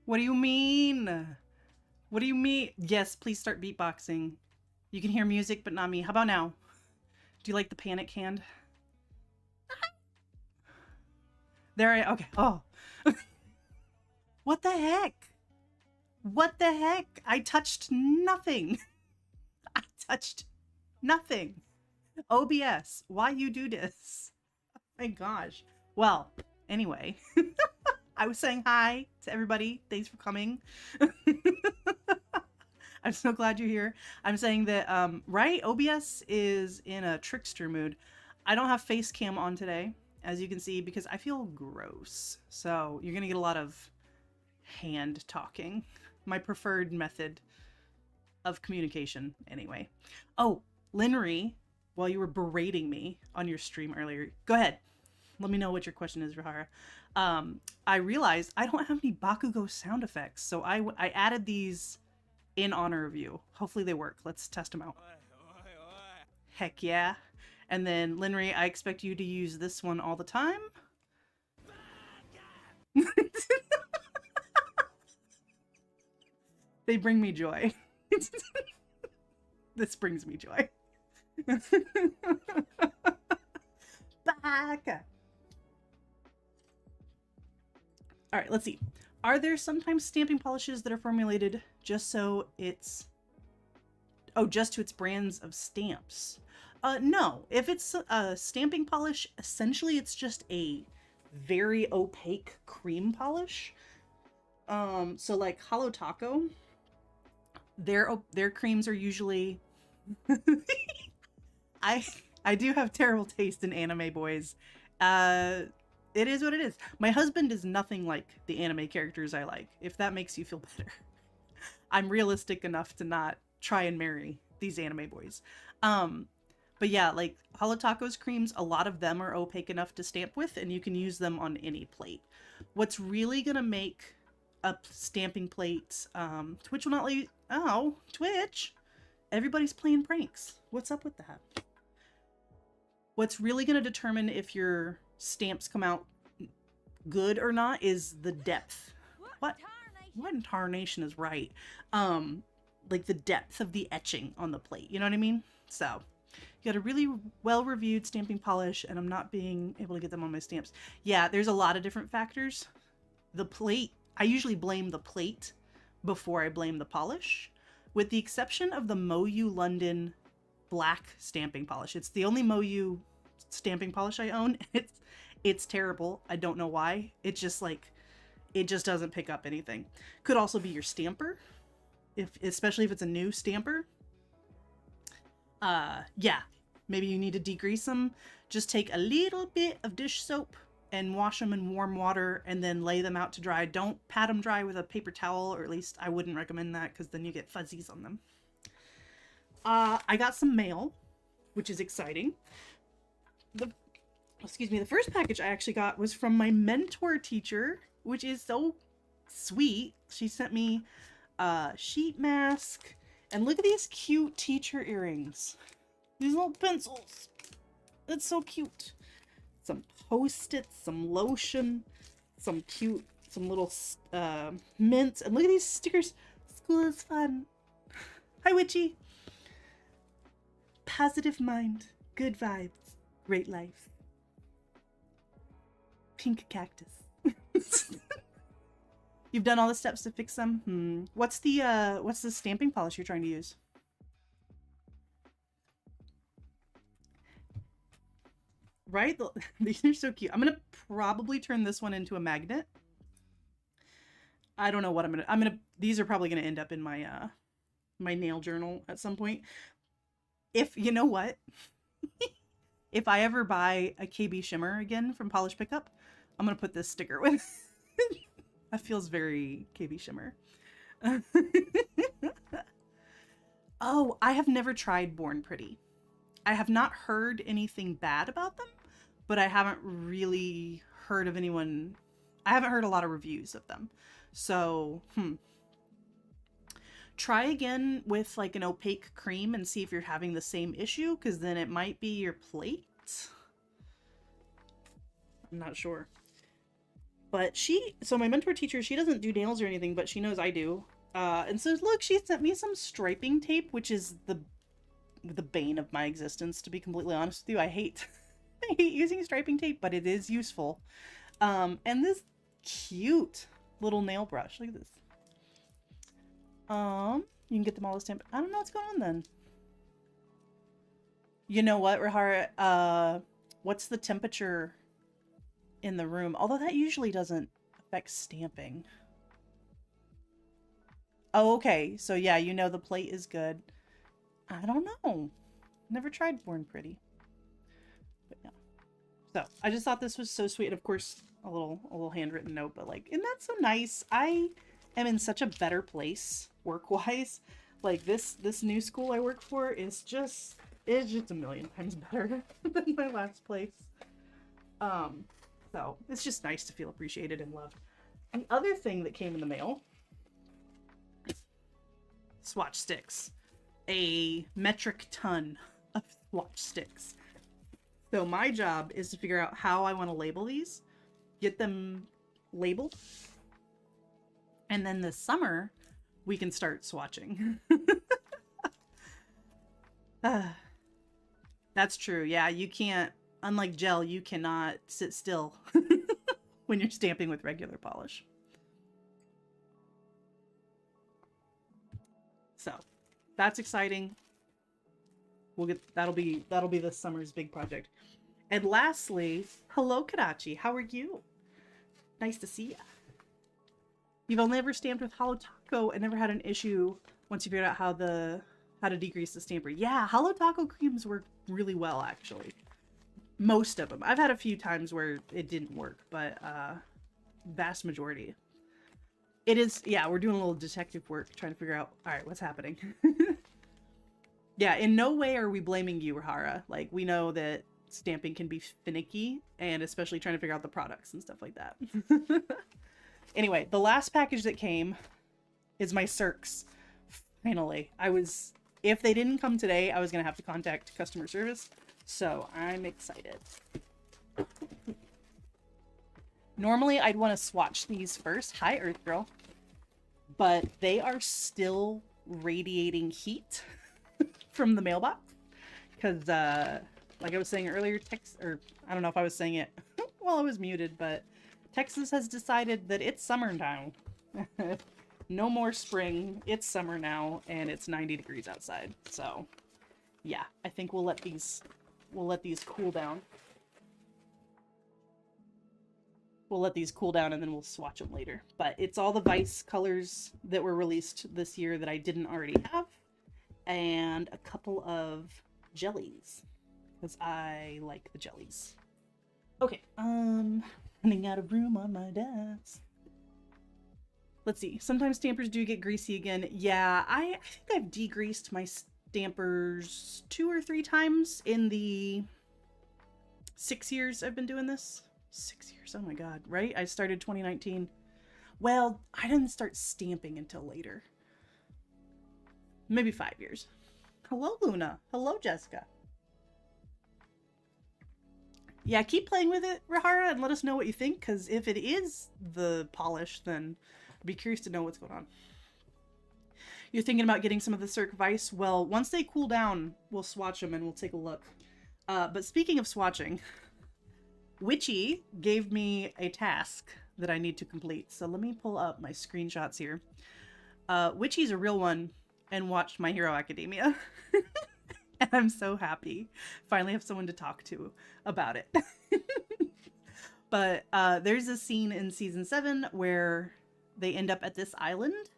What do you mean? What do you mean? Yes, please start beatboxing. You can hear music, but not me. How about now? Do you like the panic hand? There I, okay. Oh. What the heck? What the heck? I touched nothing. I touched nothing. OBS, why you do this? Oh my gosh. Well, anyway, I was saying hi to everybody. Thanks for coming. I'm so glad you're here. I'm saying that, right? OBS is in a trickster mood. I don't have face cam on today, as you can see, because I feel gross. So you're going to get a lot of hand talking. My preferred method of communication, anyway. Oh, Linry, while you were berating me on your stream earlier, go ahead. Let me know what your question is, Rahara. I realized I don't have any Bakugo sound effects, so I added these in honor of you. Hopefully they work. Let's test them out. Heck yeah. And then, Linry, I expect you to use this one all the time. They bring me joy. This brings me joy. Back. All right, let's see. Are there sometimes stamping polishes that are formulated just so it's... Oh, just to its brands of stamps? No. If it's a stamping polish, essentially it's just a very opaque cream polish. So like Holo Taco, their creams are usually... I do have terrible taste in anime, boys. It is what it is. My husband is nothing like the anime characters I like, if that makes you feel better. I'm realistic enough to not try and marry these anime boys. But yeah, like Holo Taco's creams, a lot of them are opaque enough to stamp with, and you can use them on any plate. What's really gonna make a stamping plate, Twitch will not let you... Oh, Twitch! Everybody's playing pranks. What's up with that? What's really gonna determine if your stamps come out good or not is the depth. What in tarnation is right? Like the depth of the etching on the plate. You know what I mean? So you got a really well-reviewed stamping polish, and I'm not being able to get them on my stamps. Yeah, there's a lot of different factors. The plate, I usually blame the plate before I blame the polish. with the exception of the Moyu London black stamping polish. It's the only Moyu stamping polish I own. It's terrible. I don't know why. It's just like, it just doesn't pick up anything. Could also be your stamper, especially if it's a new stamper. Yeah, maybe you need to degrease them. Just take a little bit of dish soap and wash them in warm water and then lay them out to dry. Don't pat them dry with a paper towel, or at least I wouldn't recommend that because then you get fuzzies on them. I got some mail, which is exciting. The first package I actually got was from my mentor teacher, which is so sweet. She sent me a sheet mask, and look at these cute teacher earrings. These little pencils. That's so cute. Some Post-its, some lotion, some little mints, and look at these stickers. School is fun. Hi, Witchy. Positive mind, good vibes, great life. Pink cactus. You've done all the steps to fix them? What's the stamping polish you're trying to use? Right? These are so cute. I'm gonna probably turn this one into a magnet. I don't know what these are probably gonna end up in my my nail journal at some point. If you know what, if I ever buy a KB shimmer again from Polish Pickup, I'm gonna put this sticker with. That feels very KB shimmer. Oh, I have never tried Born Pretty. I have not heard anything bad about them, but I haven't really heard of anyone. I haven't heard a lot of reviews of them. So, try again with like an opaque cream and see if you're having the same issue, because then it might be your plate. I'm not sure. But so my mentor teacher, she doesn't do nails or anything, but she knows I do. And so look, she sent me some striping tape, which is the bane of my existence, to be completely honest with you. I hate using striping tape, but it is useful. And this cute little nail brush. Look at this. You can get them all stamped. I don't know what's going on then. You know what, Rahara? What's the temperature in the room? Although that usually doesn't affect stamping. Oh, okay. So yeah, you know the plate is good. I don't know. Never tried Born Pretty. But yeah. So I just thought this was so sweet. And of course, a little handwritten note, but like, isn't that so nice? I am in such a better place work-wise. Like this new school I work for is just a million times better than my last place. So it's just nice to feel appreciated and loved. The other thing that came in the mail, swatch sticks. A metric ton of swatch sticks. So my job is to figure out how I want to label these, get them labeled, and then this summer we can start swatching. That's true. Yeah, you can't, unlike gel, you cannot sit still when you're stamping with regular polish. So that's exciting. That'll be this summer's big project. And lastly, hello Kadachi, how are you? Nice to see ya. You've only ever stamped with Holo Taco and never had an issue once you figured out how to degrease the stamper. Yeah, Holo Taco creams work really well, actually. Most of them. I've had a few times where it didn't work, but vast majority. It is, yeah, we're doing a little detective work trying to figure out, all right, what's happening? Yeah, in no way are we blaming you, Rahara. Like, we know that stamping can be finicky, and especially trying to figure out the products and stuff like that. Anyway, the last package that came is my Cirques. Finally. If they didn't come today, I was going to have to contact customer service, so I'm excited. Normally, I'd want to swatch these first. Hi, Earth Girl. But they are still radiating heat from the mailbox. Because, like I was saying earlier, I don't know if I was saying it while I was muted, but Texas has decided that it's summertime. No more spring. It's summer now, and it's 90 degrees outside. So, yeah, I think we'll let these cool down. We'll let these cool down and then we'll swatch them later. But it's all the Vice colors that were released this year that I didn't already have, and a couple of jellies, because I like the jellies. Okay, running out of room on my desk. Let's see. Sometimes stampers do get greasy again. Yeah, I think I've degreased my stampers 2 or 3 times in the 6 years I've been doing this. 6 years, oh my god, right? I started 2019. Well, I didn't start stamping until later. Maybe 5 years. Hello, Luna. Hello, Jessica. Yeah, keep playing with it, Rahara, and let us know what you think, because if it is the polish, then I'd be curious to know what's going on. You're thinking about getting some of the Cirque Vice? Well, once they cool down, we'll swatch them and we'll take a look. But speaking of swatching, Witchy gave me a task that I need to complete. So let me pull up my screenshots here. Witchy's a real one and watched My Hero Academia. And I'm so happy. Finally have someone to talk to about it. But there's a scene in season 7 where they end up at this island.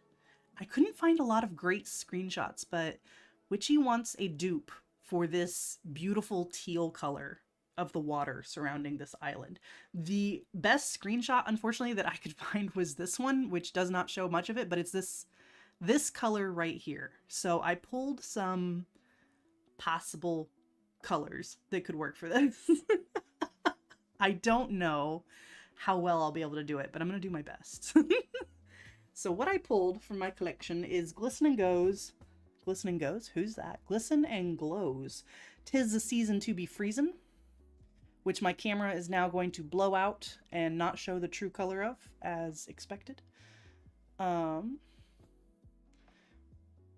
I couldn't find a lot of great screenshots, but Witchy wants a dupe for this beautiful teal color of the water surrounding this island. The best screenshot, unfortunately, that I could find was this one, which does not show much of it, but it's this color right here. So I pulled some possible colors that could work for this. I don't know how well I'll be able to do it, but I'm going to do my best. So what I pulled from my collection is Glisten and Goes. Glisten and Goes? Who's that? Glisten and Glows. 'Tis the Season to Be Freezin', which my camera is now going to blow out and not show the true color of, as expected.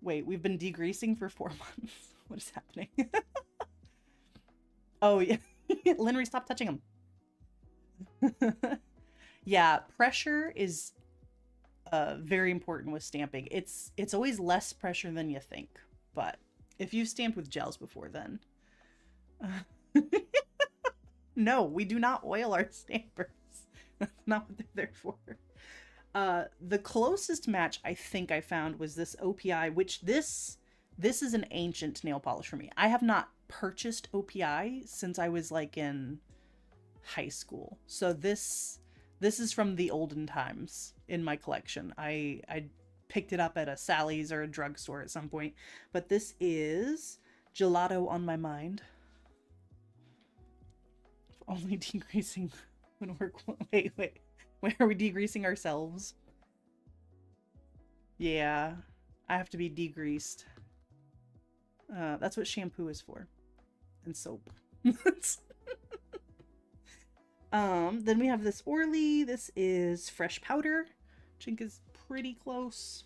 Wait, we've been degreasing for 4 months. What is happening? Oh, yeah. Linry, stop touching them. Yeah, pressure is very important with stamping. It's always less pressure than you think, but if you've stamped with gels before, then no, we do not oil our stampers. That's not what they're there for. The closest match I think I found was this OPI, which this is an ancient nail polish for me. I have not purchased OPI since I was like in high school, so this is from the olden times in my collection. I picked it up at a Sally's or a drugstore at some point, but this is Gelato on My Mind. Only degreasing when we're... Wait. Where are we degreasing ourselves? Yeah, I have to be degreased. That's what shampoo is for. And soap. Then we have this Orly. This is Fresh Powder, which I think is pretty close.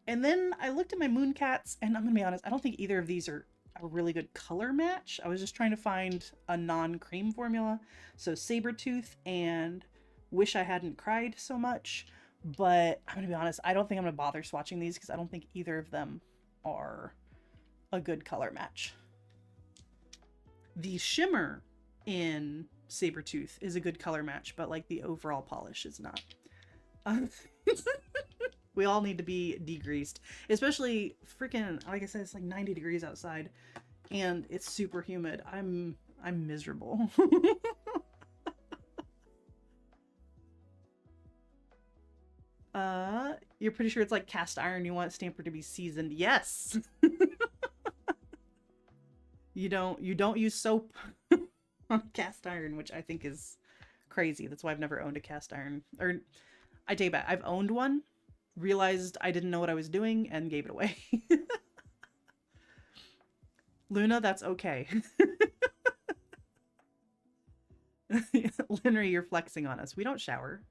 And then I looked at my Mooncats, and I'm gonna be honest, I don't think either of these are a really good color match. I was just trying to find a non-cream formula. So Sabretooth and Wish I Hadn't Cried So Much. But I'm gonna be honest, I don't think I'm gonna bother swatching these because I don't think either of them are a good color match. The shimmer in Sabretooth is a good color match, but like the overall polish is not. We all need to be degreased, especially freaking, like I said, it's like 90 degrees outside and it's super humid. I'm miserable. You're pretty sure it's like cast iron. You want stamper to be seasoned. Yes. You don't use soap on cast iron, which I think is crazy. That's why I've never owned a cast iron. Or I take it back, I've owned one, realized I didn't know what I was doing, and gave it away. Luna, that's okay. Linry, you're flexing on us. We don't shower.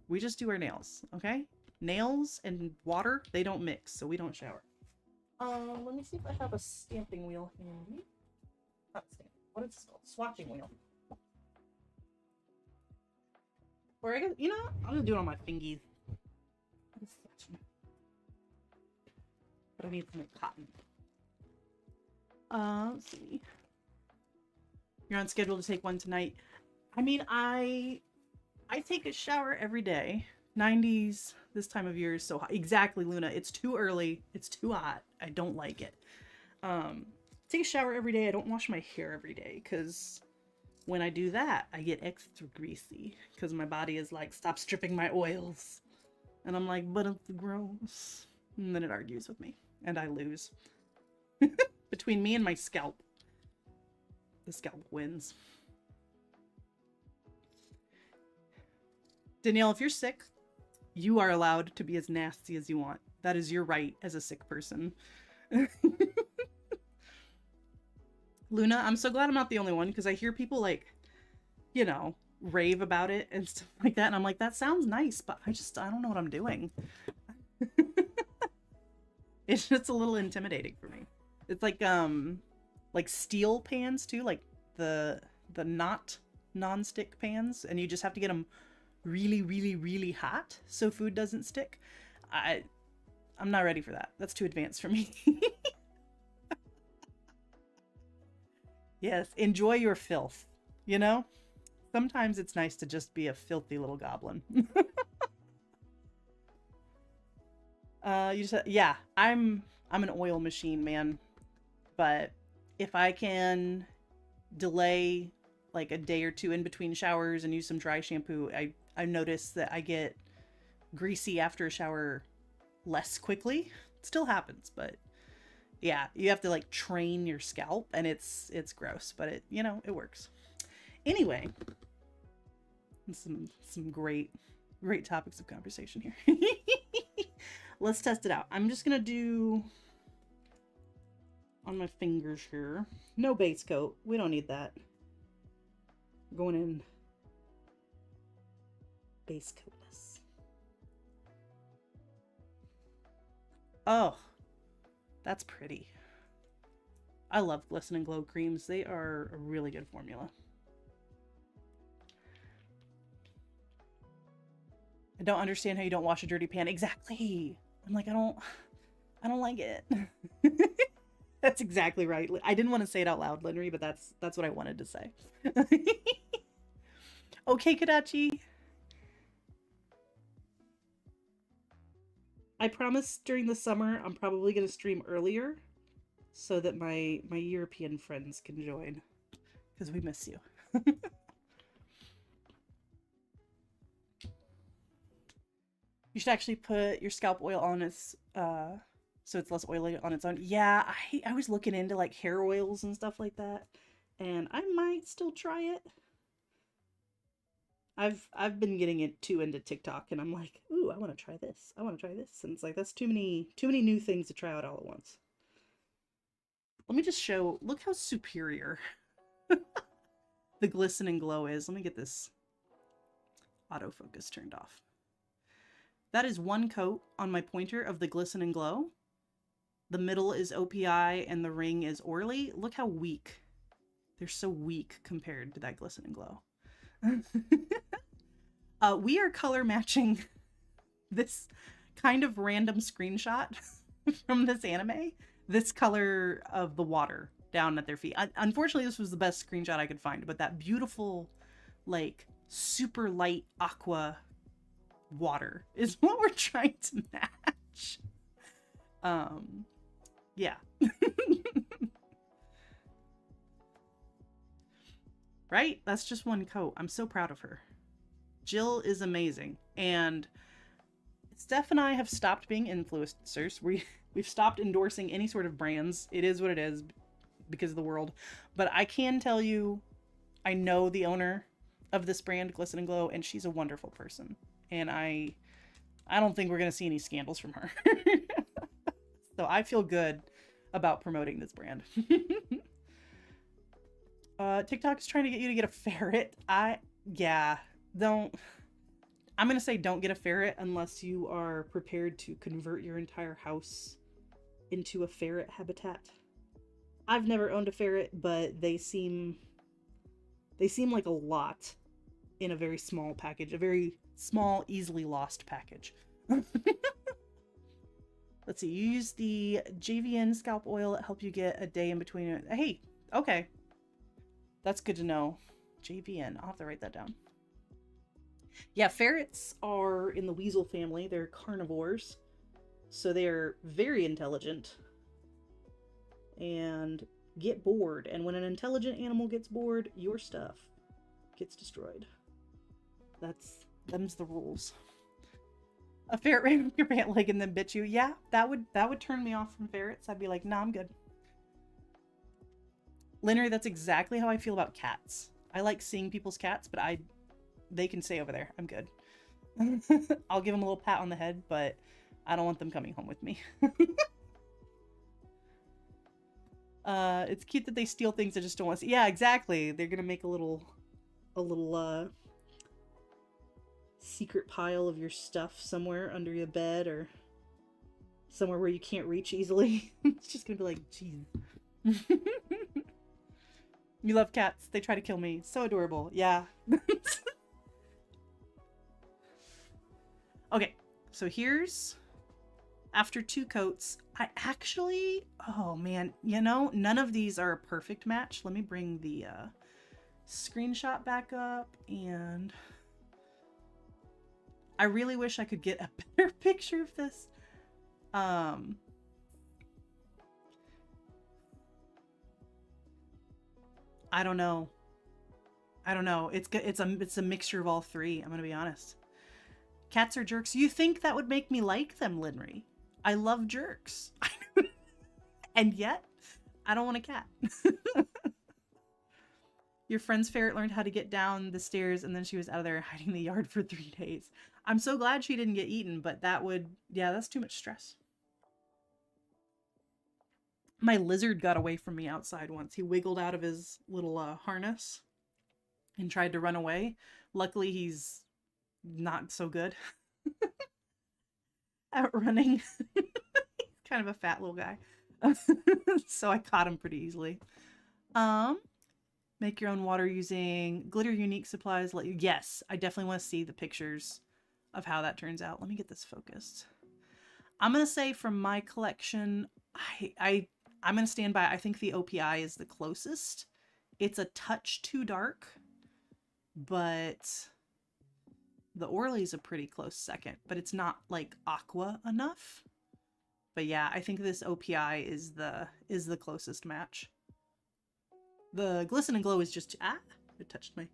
We just do our nails, okay? Nails and water, they don't mix, so we don't shower. Let me see if I have a stamping wheel handy. Not stamping. What is this called? Swatching wheel. Or I guess, you know, I'm gonna do it on my fingies. I need some cotton. Let's see. You're on schedule to take one tonight. I mean, I take a shower every day. 90s this time of year is so hot. Exactly, Luna. It's too early. It's too hot. I don't like it. Take a shower every day. I don't wash my hair every day because when I do that, I get extra greasy because my body is like, stop stripping my oils. And I'm like, but it's gross. And then it argues with me and I lose. Between me and my scalp, the scalp wins. Danielle, if you're sick, you are allowed to be as nasty as you want. That is your right as a sick person. Luna, I'm so glad I'm not the only one because I hear people like, you know, rave about it and stuff like that. And I'm like, that sounds nice, but I don't know what I'm doing. It's just a little intimidating for me. It's like steel pans too, like the not non-stick pans, and you just have to get them really, really, really hot so food doesn't stick. I'm not ready for that. That's too advanced for me. Yes, enjoy your filth, you know? Sometimes it's nice to just be a filthy little goblin. You just yeah, I'm an oil machine, man. But if I can delay like a day or two in between showers and use some dry shampoo, I notice that I get greasy after a shower less quickly. It still happens, but yeah, you have to like train your scalp and it's gross, but it, you know, it works. Anyway, some great topics of conversation here. Let's test it out. I'm just gonna do on my fingers here. No base coat. We don't need that. Going in base coatless. Oh, that's pretty. I love Glisten and Glow creams. They are a really good formula. I don't understand how you don't wash a dirty pan. Exactly. I'm like, I don't like it. That's exactly right. I didn't want to say it out loud, Linry, but that's what I wanted to say. Okay, Kadachi. I promise during the summer I'm probably going to stream earlier so that my European friends can join because we miss you. You should actually put your scalp oil on its so it's less oily on its own. Yeah, I was looking into like hair oils and stuff like that, and I might still try it. I've been getting it too into TikTok, and I'm like, ooh, I want to try this. I want to try this, and it's like that's too many new things to try out all at once. Let me just show. Look how superior the Glisten and Glow is. Let me get this autofocus turned off. That is one coat on my pointer of the Glisten and Glow. The middle is OPI and the ring is Orly. Look how weak. They're so weak compared to that Glisten and Glow. We are color matching this kind of random screenshot from this anime. This color of the water down at their feet. Unfortunately, this was the best screenshot I could find, but that beautiful, like, super light aqua water is what we're trying to match. Yeah. Right? That's just one coat. I'm so proud of her. Jill is amazing. And Steph and I have stopped being influencers. We've stopped endorsing any sort of brands. It is what it is because of the world. But I can tell you, I know the owner of this brand, Glisten and Glow, and she's a wonderful person. And I don't think we're going to see any scandals from her. So I feel good about promoting this brand. TikTok is trying to get you to get a ferret. Yeah, I'm going to say don't get a ferret unless you are prepared to convert your entire house into a ferret habitat. I've never owned a ferret, but they seem like a lot in a very small package, a very small, easily lost package. Let's see. You use the JVN scalp oil. It help you get a day in between. Hey, okay. That's good to know. JVN. I'll have to write that down. Yeah, ferrets are in the weasel family. They're carnivores. So they're very intelligent and get bored. And when an intelligent animal gets bored, your stuff gets destroyed. Them's the rules. A ferret ran up your pant leg and then bit you. Yeah, that would turn me off from ferrets. I'd be like, nah, I'm good. Leonard, that's exactly how I feel about cats. I like seeing people's cats, but they can stay over there. I'm good. I'll give them a little pat on the head, but I don't want them coming home with me. It's cute that they steal things I just don't want to see. Yeah, exactly. They're gonna make a little secret pile of your stuff somewhere under your bed or somewhere where you can't reach easily. It's just gonna be like, geez. You love cats. They try to kill me. So adorable. Yeah. Okay, so here's after 2 coats. I actually, oh man, you know, none of these are a perfect match. Let me bring the screenshot back up, and I really wish I could get a better picture of this. I don't know. It's a mixture of all three. I'm gonna be honest. Cats are jerks. You think that would make me like them, Linry? I love jerks. And yet, I don't want a cat. Your friend's ferret learned how to get down the stairs, and then she was out of there hiding in the yard for 3 days. I'm so glad she didn't get eaten, but that's too much stress. My lizard got away from me outside once. He wiggled out of his little harness and tried to run away. Luckily, he's not so good at running. He's kind of a fat little guy. So I caught him pretty easily. Make your own water using glitter unique supplies. Yes, I definitely want to see the pictures of how that turns out. Let me get this focused. I'm gonna say from my collection, I'm gonna stand by. I think the OPI is the closest. It's a touch too dark, but the Orly's a pretty close second. But it's not like aqua enough. But yeah, I think this OPI is the closest match. The Glisten and Glow is just it touched my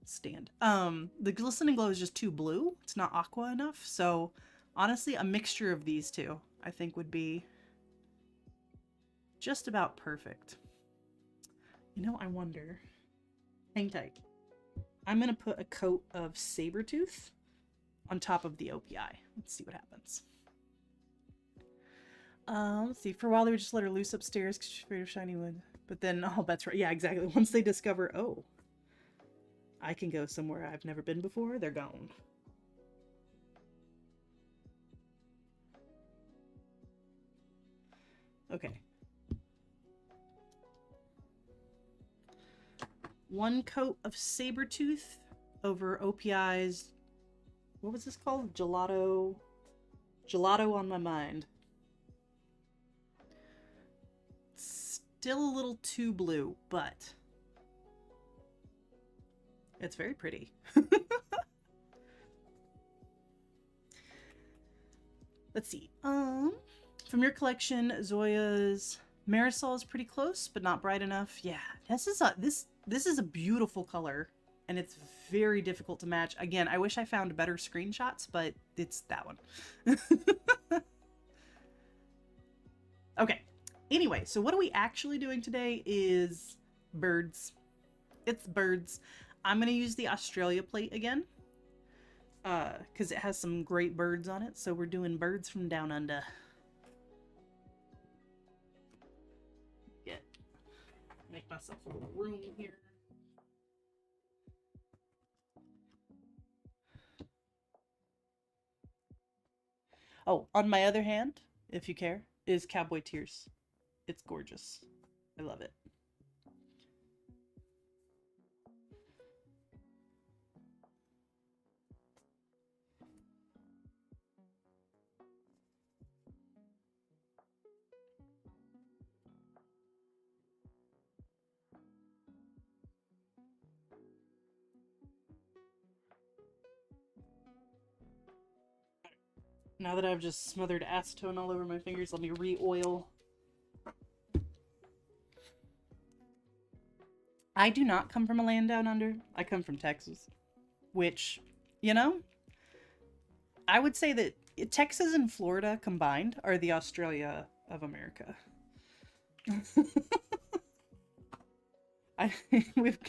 stand. The Glisten and Glow is just too blue. It's not aqua enough. So honestly, a mixture of these two I think would be just about perfect. You know, I wonder. Hang tight. I'm gonna put a coat of Sabertooth on top of the OPI. Let's see what happens. Let's see. For a while, they would just let her loose upstairs because she's afraid of shiny wood. But then, oh, that's right. Yeah, exactly. Once they discover, oh, I can go somewhere I've never been before, they're gone. Okay. 1 coat of Sabertooth over OPI's, what was this called? Gelato on my mind. Still a little too blue, but it's very pretty. Let's see. From your collection, Zoya's Marisol is pretty close, but not bright enough. Yeah, this is a beautiful color, and it's very difficult to match. Again, I wish I found better screenshots, but it's that one. Okay. Anyway, so what are we actually doing today is birds. It's birds. I'm going to use the Australia plate again because it has some great birds on it. So we're doing birds from down under. Make myself a little room here. Oh, on my other hand, if you care, is Cowboy Tears. It's gorgeous. I love it. Now that I've just smothered acetone all over my fingers, let me re-oil. I do not come from a land down under. I come from Texas, which, you know, I would say that Texas and Florida combined are the Australia of America.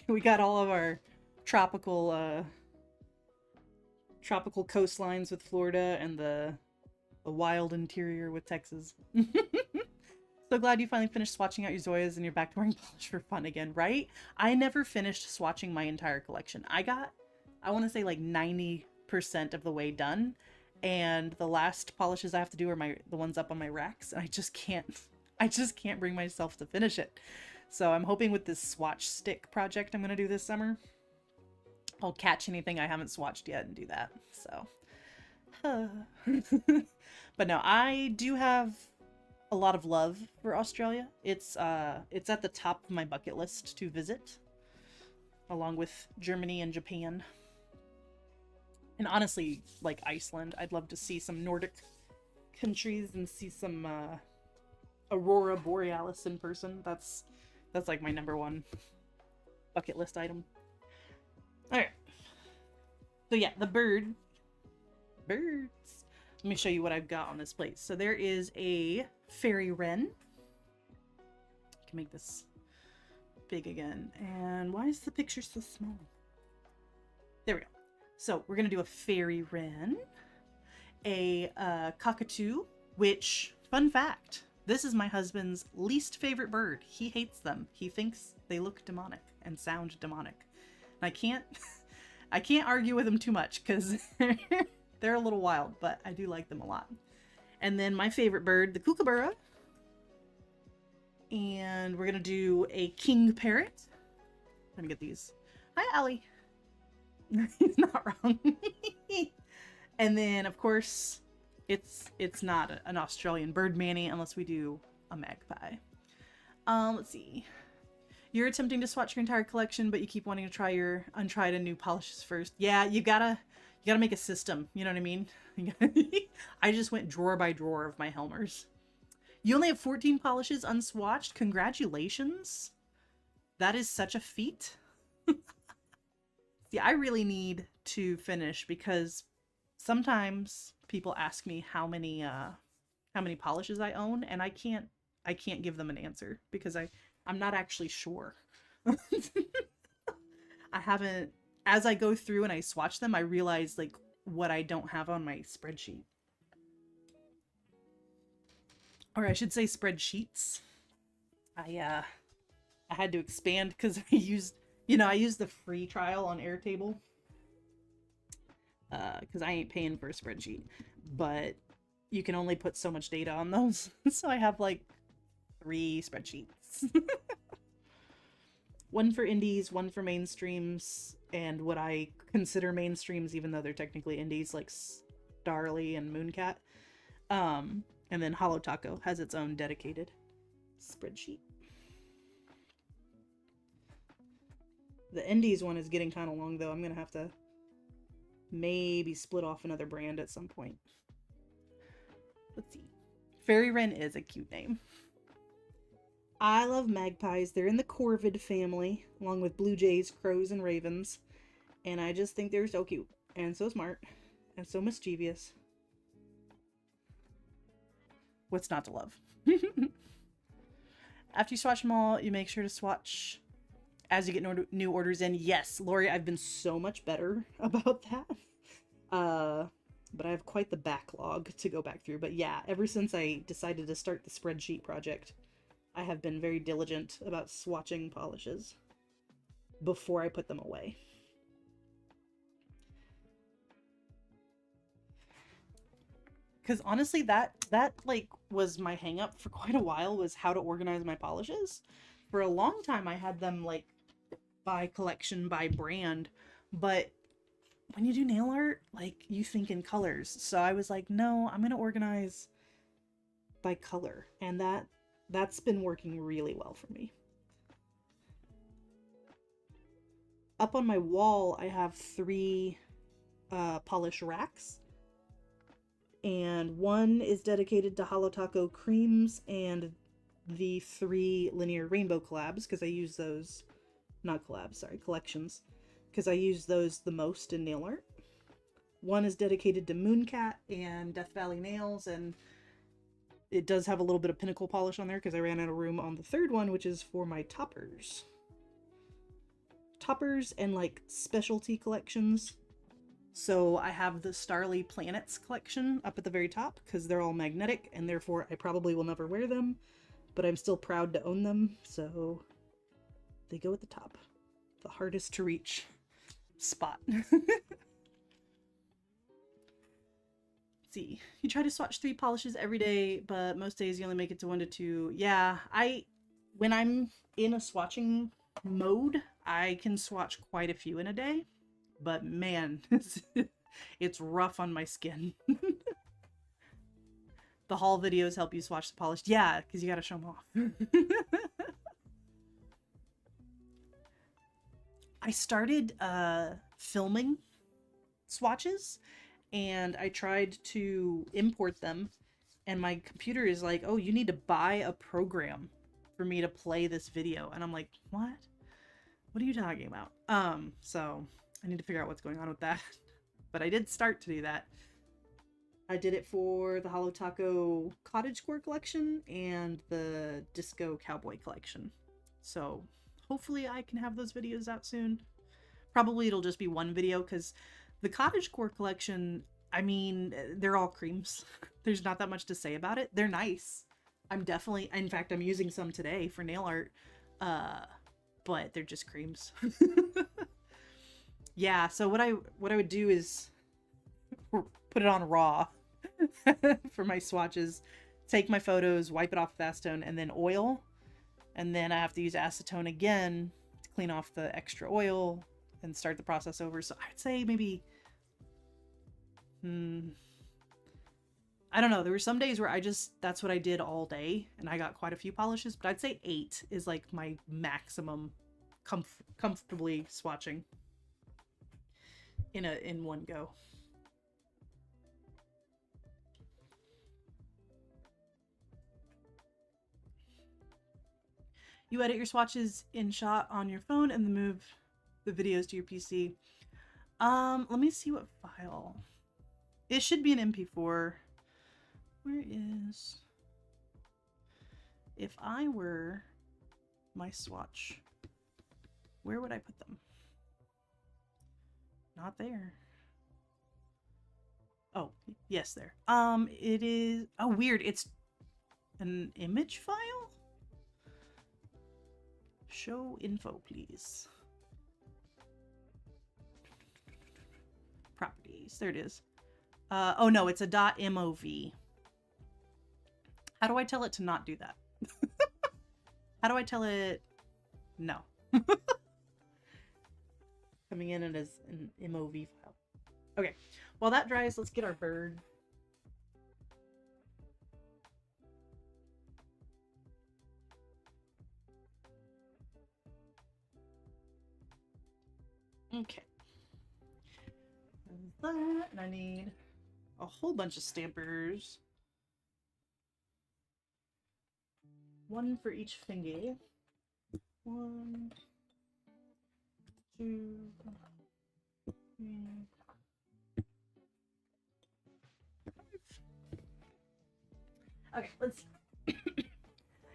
We got all of our tropical tropical coastlines with Florida and the wild interior with Texas. So glad you finally finished swatching out your Zoyas and you're back to wearing polish for fun again, right? I never finished swatching my entire collection. I want to say like 90% of the way done, and the last polishes I have to do are the ones up on my racks, and I just can't bring myself to finish it. So I'm hoping with this swatch stick project I'm going to do this summer, I'll catch anything I haven't swatched yet and do that. So, but no, I do have a lot of love for Australia. It's at the top of my bucket list to visit, along with Germany and Japan. And honestly, like Iceland, I'd love to see some Nordic countries and see some Aurora Borealis in person. That's like my #1 bucket list item. Alright. So yeah, the birds. Let me show you what I've got on this plate. So there is a fairy wren. I can make this big again. And why is the picture so small? There we go. So we're going to do a fairy wren, a cockatoo, which, fun fact, this is my husband's least favorite bird. He hates them. He thinks they look demonic and sound demonic. And I can't argue with him too much because they're a little wild, but I do like them a lot. And then my favorite bird, the kookaburra. And we're going to do a king parrot. Let me get these. Hi, Allie. He's not wrong. And then, of course, it's not an Australian bird manny unless we do a magpie. Let's see. You're attempting to swatch your entire collection, but you keep wanting to try your untried and new polishes first. Yeah, you gotta make a system. You know what I mean? I just went drawer by drawer of my Helmers. You only have 14 polishes unswatched. Congratulations. That is such a feat. See, I really need to finish because sometimes people ask me how many polishes I own, and I can't give them an answer because I'm not actually sure. I haven't, as I go through and I swatch them, I realize like what I don't have on my spreadsheet. Or I should say spreadsheets. I had to expand because I used the free trial on Airtable. Because I ain't paying for a spreadsheet. But you can only put so much data on those. So I have like 3 spreadsheets. One for indies, one for mainstreams, and what I consider mainstreams, even though they're technically indies, like Starly and Mooncat. And then Hollow Taco has its own dedicated spreadsheet. The indies one is getting kind of long, though. I'm going to have to maybe split off another brand at some point. Let's see. Fairy Wren is a cute name. I love magpies. They're in the corvid family, along with blue jays, crows, and ravens. And I just think they're so cute, and so smart, and so mischievous. What's not to love? After you swatch them all, you make sure to swatch as you get new orders in. Yes, Lori, I've been so much better about that. But I have quite the backlog to go back through. But yeah, ever since I decided to start the spreadsheet project, I have been very diligent about swatching polishes before I put them away. Because honestly, that like was my hang up for quite a while, was how to organize my polishes. For a long time, I had them like by collection, by brand, but when you do nail art, like you think in colors. So I was like, no, I'm gonna organize by color, and that's been working really well for me. Up on my wall, I have 3 polish racks. and one is dedicated to Holo Taco creams and the 3 linear rainbow collabs, because I use those, not collabs, sorry, collections, because I use those the most in nail art. One is dedicated to Mooncat and Death Valley nails, and it does have a little bit of pinnacle polish on there because I ran out of room on the third one, which is for my toppers. Toppers and like specialty collections. So I have the Starly Planets collection up at the very top because they're all magnetic, and therefore I probably will never wear them, but I'm still proud to own them, so they go at the top. The hardest to reach spot. See, you try to swatch 3 polishes every day, but most days you only make it to 1 to 2. Yeah, when I'm in a swatching mode, I can swatch quite a few in a day, but man, it's rough on my skin. The haul videos help you swatch the polished. Yeah, because you gotta show them off. I started filming swatches, and I tried to import them, and my computer is like, oh, you need to buy a program for me to play this video. And I'm like, what are you talking about? So I need to figure out what's going on with that. But I did start to do that. I did it for the Holo Taco Cottagecore collection and the Disco Cowboy collection. So hopefully I can have those videos out soon. Probably it'll just be one video, because the Cottagecore collection, I mean, they're all creams. There's not that much to say about it. They're nice. In fact, I'm using some today for nail art, but they're just creams. Yeah, so what I would do is put it on raw for my swatches, take my photos, wipe it off with acetone, and then oil. And then I have to use acetone again to clean off the extra oil and start the process over. So I'd say maybe, I don't know. There were some days where that's what I did all day, and I got quite a few polishes, but I'd say 8 is like my maximum comfortably swatching in one go. You edit your swatches in shot on your phone and then move the videos to your PC. Let me see what file. It should be an MP4. Where is... If I were my swatch, where would I put them? Not there. Oh, yes, there. It is... Oh, weird. It's an image file? Show info, please. Properties. There it is. Oh no, it's a .mov. How do I tell it to not do that? How do I tell it no? Coming in as an MOV file. Okay, while that dries, let's get our bird. Okay. There's that, and I need a whole bunch of stampers. One for each finger. 1, 2, 3, 5. Okay, let's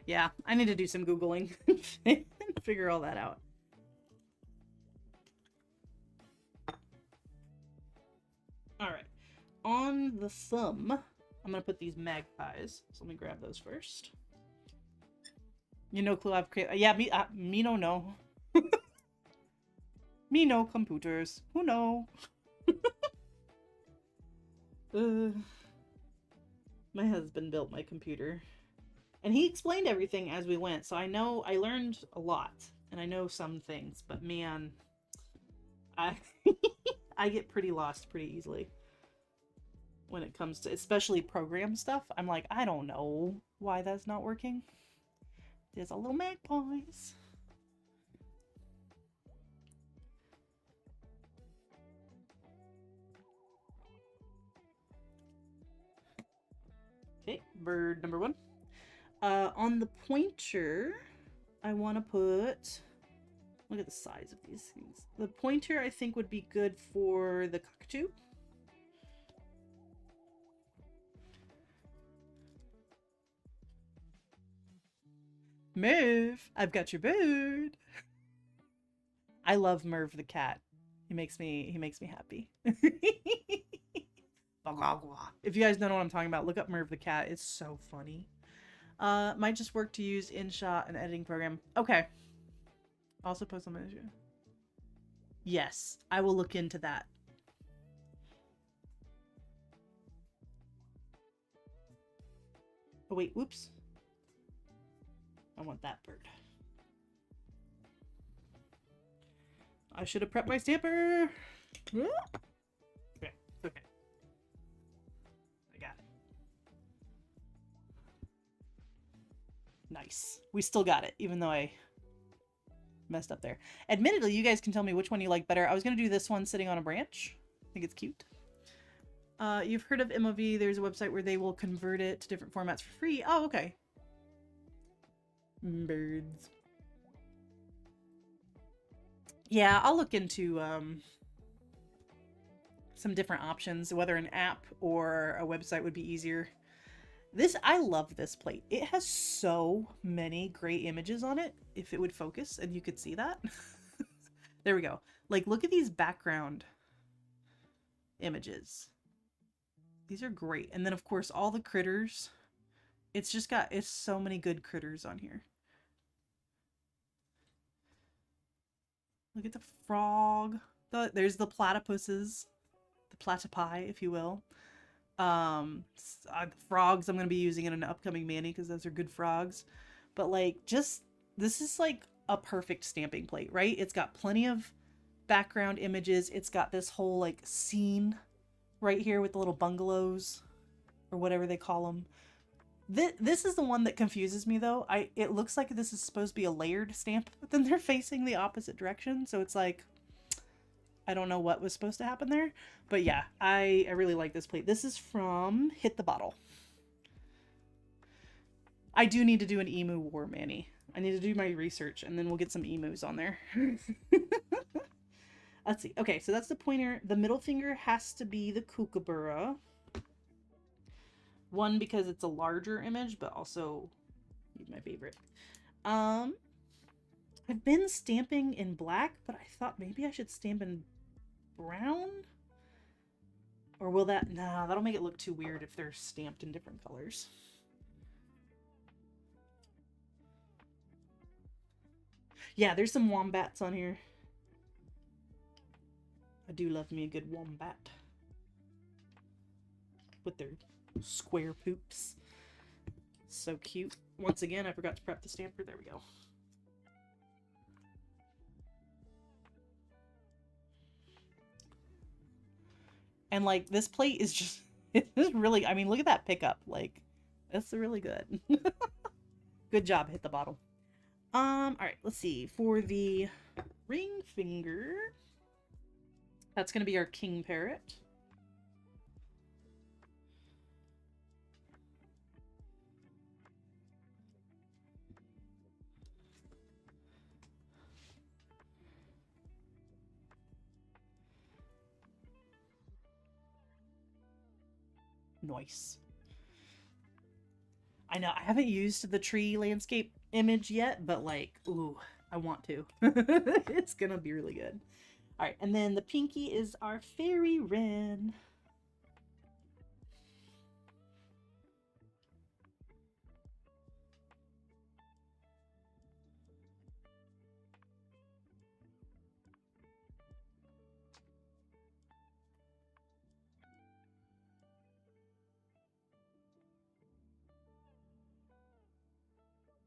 yeah, I need to do some Googling and figure all that out. Alright, on the thumb, I'm gonna put these magpies. So let me grab those first. You no clue I've created. Yeah, me no know. Me no computers. Who know? My husband built my computer. And he explained everything as we went. So I learned a lot. And I know some things. But man, I get pretty lost pretty easily. When it comes to especially program stuff. I'm like, I don't know why that's not working. There's a little magpies. bird number 1. On the pointer, I want to put... Look at the size of these things. The pointer, I think, would be good for the cockatoo. Merv, I've got your bird. I love Merv the cat. He makes me happy. If you guys don't know what I'm talking about, look up Merv the cat. It's so funny. Might just work to use InShot, an editing program. Okay. Also post on my issue. Yes, I will look into that. Oh wait, whoops. I want that bird. I should have prepped my stamper. Okay, okay. I got it. Nice. We still got it, even though I messed up there. Admittedly, you guys can tell me which one you like better. I was going to do this one sitting on a branch. I think it's cute. You've heard of MOV. There's a website where they will convert it to different formats for free. Oh, okay. Birds. Yeah, I'll look into some different options, whether an app or a website would be easier. I love this plate. It has so many great images on it, if it would focus and you could see that. There we go. Like, look at these background images. These are great. And then, of course, all the critters. It's so many good critters on here. Look at the frog. There's the platypuses. The platypi, if you will. Frogs I'm going to be using in an upcoming mani because those are good frogs. But like, this is like a perfect stamping plate, right? It's got plenty of background images. It's got this whole like scene right here with the little bungalows or whatever they call them. This is the one that confuses me though. It looks like this is supposed to be a layered stamp, but then they're facing the opposite direction. So it's like, I don't know what was supposed to happen there. But yeah, I really like this plate. This is from Hit the Bottle. I do need to do an emu war mani. I need to do my research and then we'll get some emus on there. Let's see. Okay, so that's the pointer. The middle finger has to be the kookaburra. One, because it's a larger image, but also my favorite. I've been stamping in black, but I thought maybe I should stamp in brown? Or will that... Nah, that'll make it look too weird if they're stamped in different colors. Yeah, there's some wombats on here. I do love me a good wombat. With their square poops. So cute. Once again, I forgot to prep the stamper. There we go. And like, this plate is just, it is really, I mean, look at that pickup. Like, that's really good. Good job, Hit the Bottle. All right, let's see. For the ring finger, that's going to be our king parrot. Nice. I know, I haven't used the tree landscape image yet, but like, ooh, I want to. It's gonna be really good. All right, and then the pinky is our fairy wren.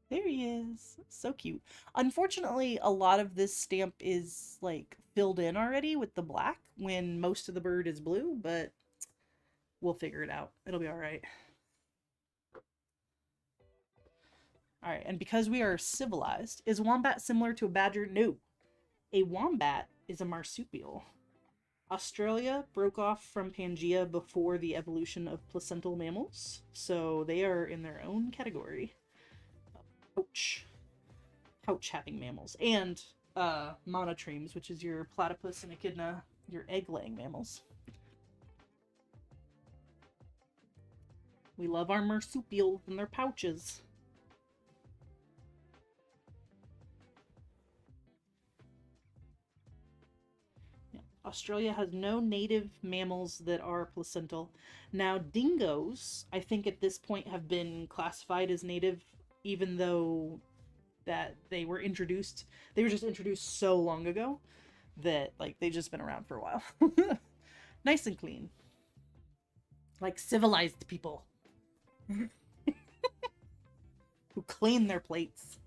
There he is. So cute. Unfortunately, a lot of this stamp is like filled in already with the black when most of the bird is blue, but we'll figure it out. It'll be all right. All right, and because we are civilized, is wombat similar to a badger? No. A wombat is a marsupial. Australia broke off from Pangea before the evolution of placental mammals, so they are in their own category. Pouch. Pouch-having mammals. And monotremes, which is your platypus and echidna, your egg-laying mammals. We love our marsupials and their pouches. Australia has no native mammals that are placental. Now, dingoes, I think at this point have been classified as native, even though that they were just introduced so long ago that, like, they've just been around for a while. Nice and clean. Like civilized people. Who clean their plates.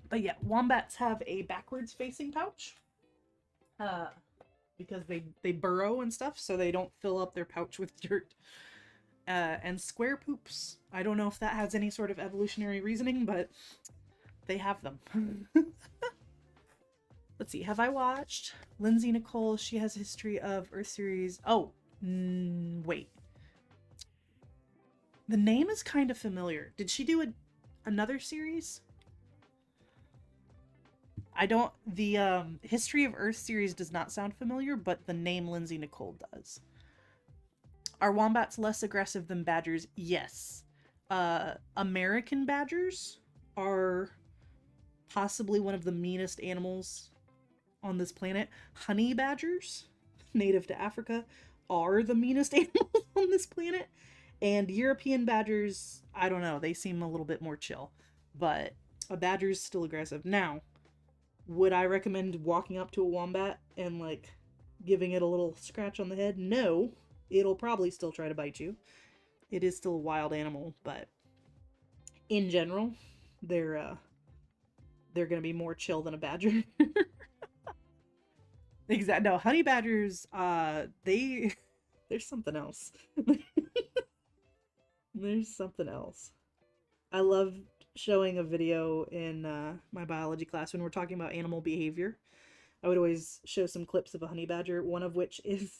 But yeah, wombats have a backwards facing pouch. Because they burrow and stuff, so they don't fill up their pouch with dirt. And square poops. I don't know if that has any sort of evolutionary reasoning, but they have them. Let's see, have I watched Lindsay Nicole? She has a history of Earth series. Oh, wait. The name is kind of familiar. Did she do another series? The History of Earth series does not sound familiar, but the name Lindsay Nicole does. Are wombats less aggressive than badgers? Yes. American badgers are possibly one of the meanest animals on this planet. Honey badgers, native to Africa, are the meanest animals on this planet. And European badgers, I don't know, they seem a little bit more chill. But a badger's still aggressive. Now, would I recommend walking up to a wombat and, like, giving it a little scratch on the head? No. It'll probably still try to bite you. It is still a wild animal, but in general, they're gonna be more chill than a badger. Exactly. No, honey badgers, there's something else. There's something else. I love showing a video in my biology class when we're talking about animal behavior. I would always show some clips of a honey badger, one of which is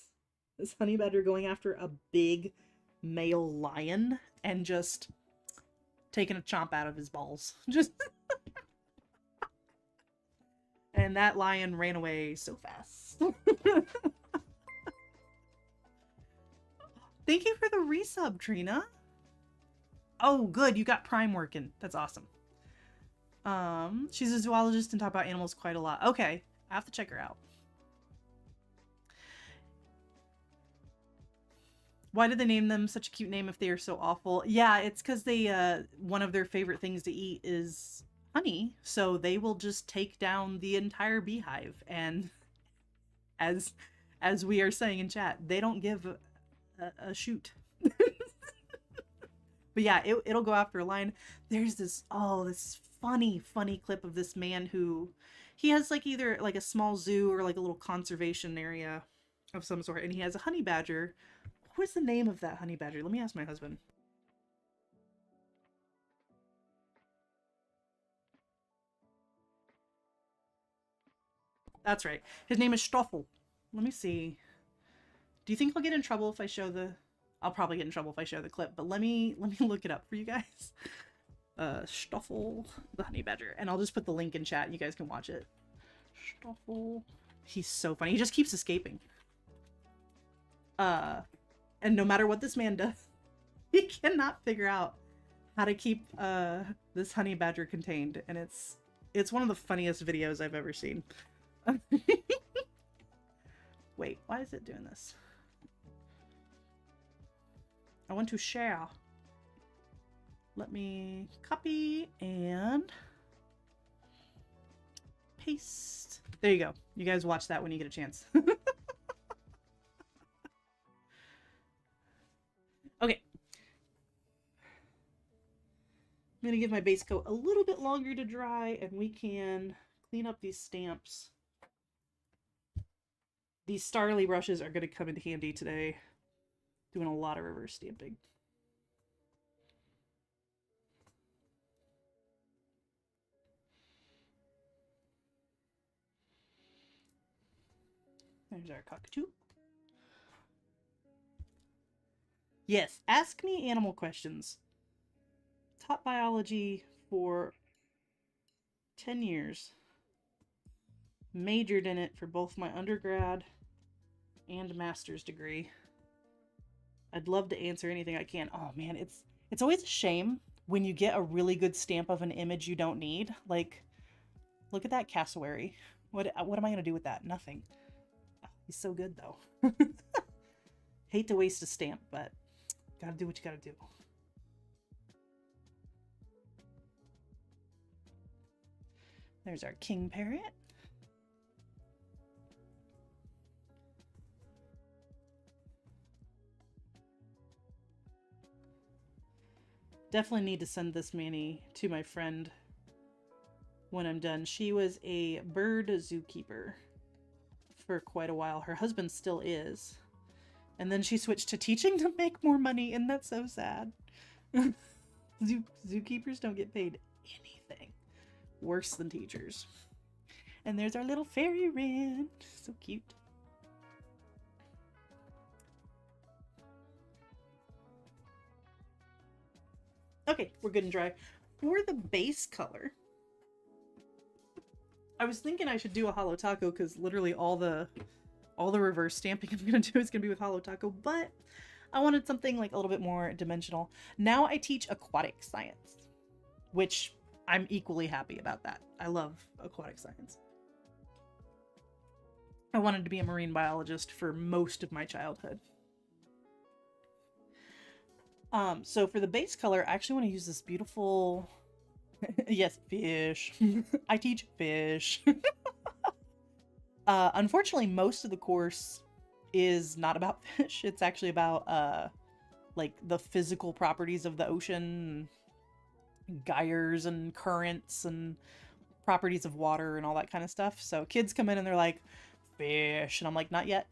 this honey badger going after a big male lion and just taking a chomp out of his balls. Just and that lion ran away so fast. Thank you for the resub, Trina. Oh, good. You got Prime working. That's awesome. She's a zoologist and talk about animals quite a lot. Okay. I have to check her out. Why did they name them such a cute name if they are so awful? Yeah, it's because they, one of their favorite things to eat is honey. So they will just take down the entire beehive. And as we are saying in chat, they don't give a shoot. But yeah, it'll go after a lion. There's this funny clip of this man who he has like either like a small zoo or like a little conservation area of some sort, and he has a honey badger. What's the name of that honey badger? Let me ask my husband. That's right. His name is Stoffel. Let me see. Do you think I'll get in trouble if I show the... I'll probably get in trouble if I show the clip, but let me look it up for you guys. Stoffel, the honey badger. And I'll just put the link in chat. You guys can watch it. Stoffel. He's so funny. He just keeps escaping. And no matter what this man does, he cannot figure out how to keep this honey badger contained. And it's one of the funniest videos I've ever seen. Wait, why is it doing this? I want to share. Let me copy and paste. There you go. You guys watch that when you get a chance. Okay. I'm gonna give my base coat a little bit longer to dry and we can clean up these stamps. These Starly brushes are gonna come in handy today. Doing a lot of reverse stamping. There's our cockatoo. Yes, ask me animal questions. Taught biology for 10 years. Majored in it for both my undergrad and master's degree. I'd love to answer anything I can. Oh man, it's always a shame when you get a really good stamp of an image you don't need. Like, look at that cassowary. What am I gonna do with that? Nothing. Oh, he's so good though. Hate to waste a stamp, but gotta do what you gotta do. There's our king parrot. Definitely need to send this Manny to my friend when I'm done. She was a bird zookeeper for quite a while. Her husband still is. And then she switched to teaching to make more money, and that's so sad. Zookeepers don't get paid anything. Worse than teachers. And there's our little fairy wren. So cute. Okay, we're good and dry. For the base color, I was thinking I should do a holo taco because literally all the reverse stamping I'm gonna do is gonna be with holo taco, but I wanted something like a little bit more dimensional. Now I teach aquatic science, which I'm equally happy about that. I love aquatic science. I wanted to be a marine biologist for most of my childhood. So for the base color, I actually want to use this beautiful, yes, fish. I teach fish. Unfortunately, most of the course is not about fish. It's actually about, like the physical properties of the ocean, gyres and currents and properties of water and all that kind of stuff. So kids come in and they're like, fish. And I'm like, not yet.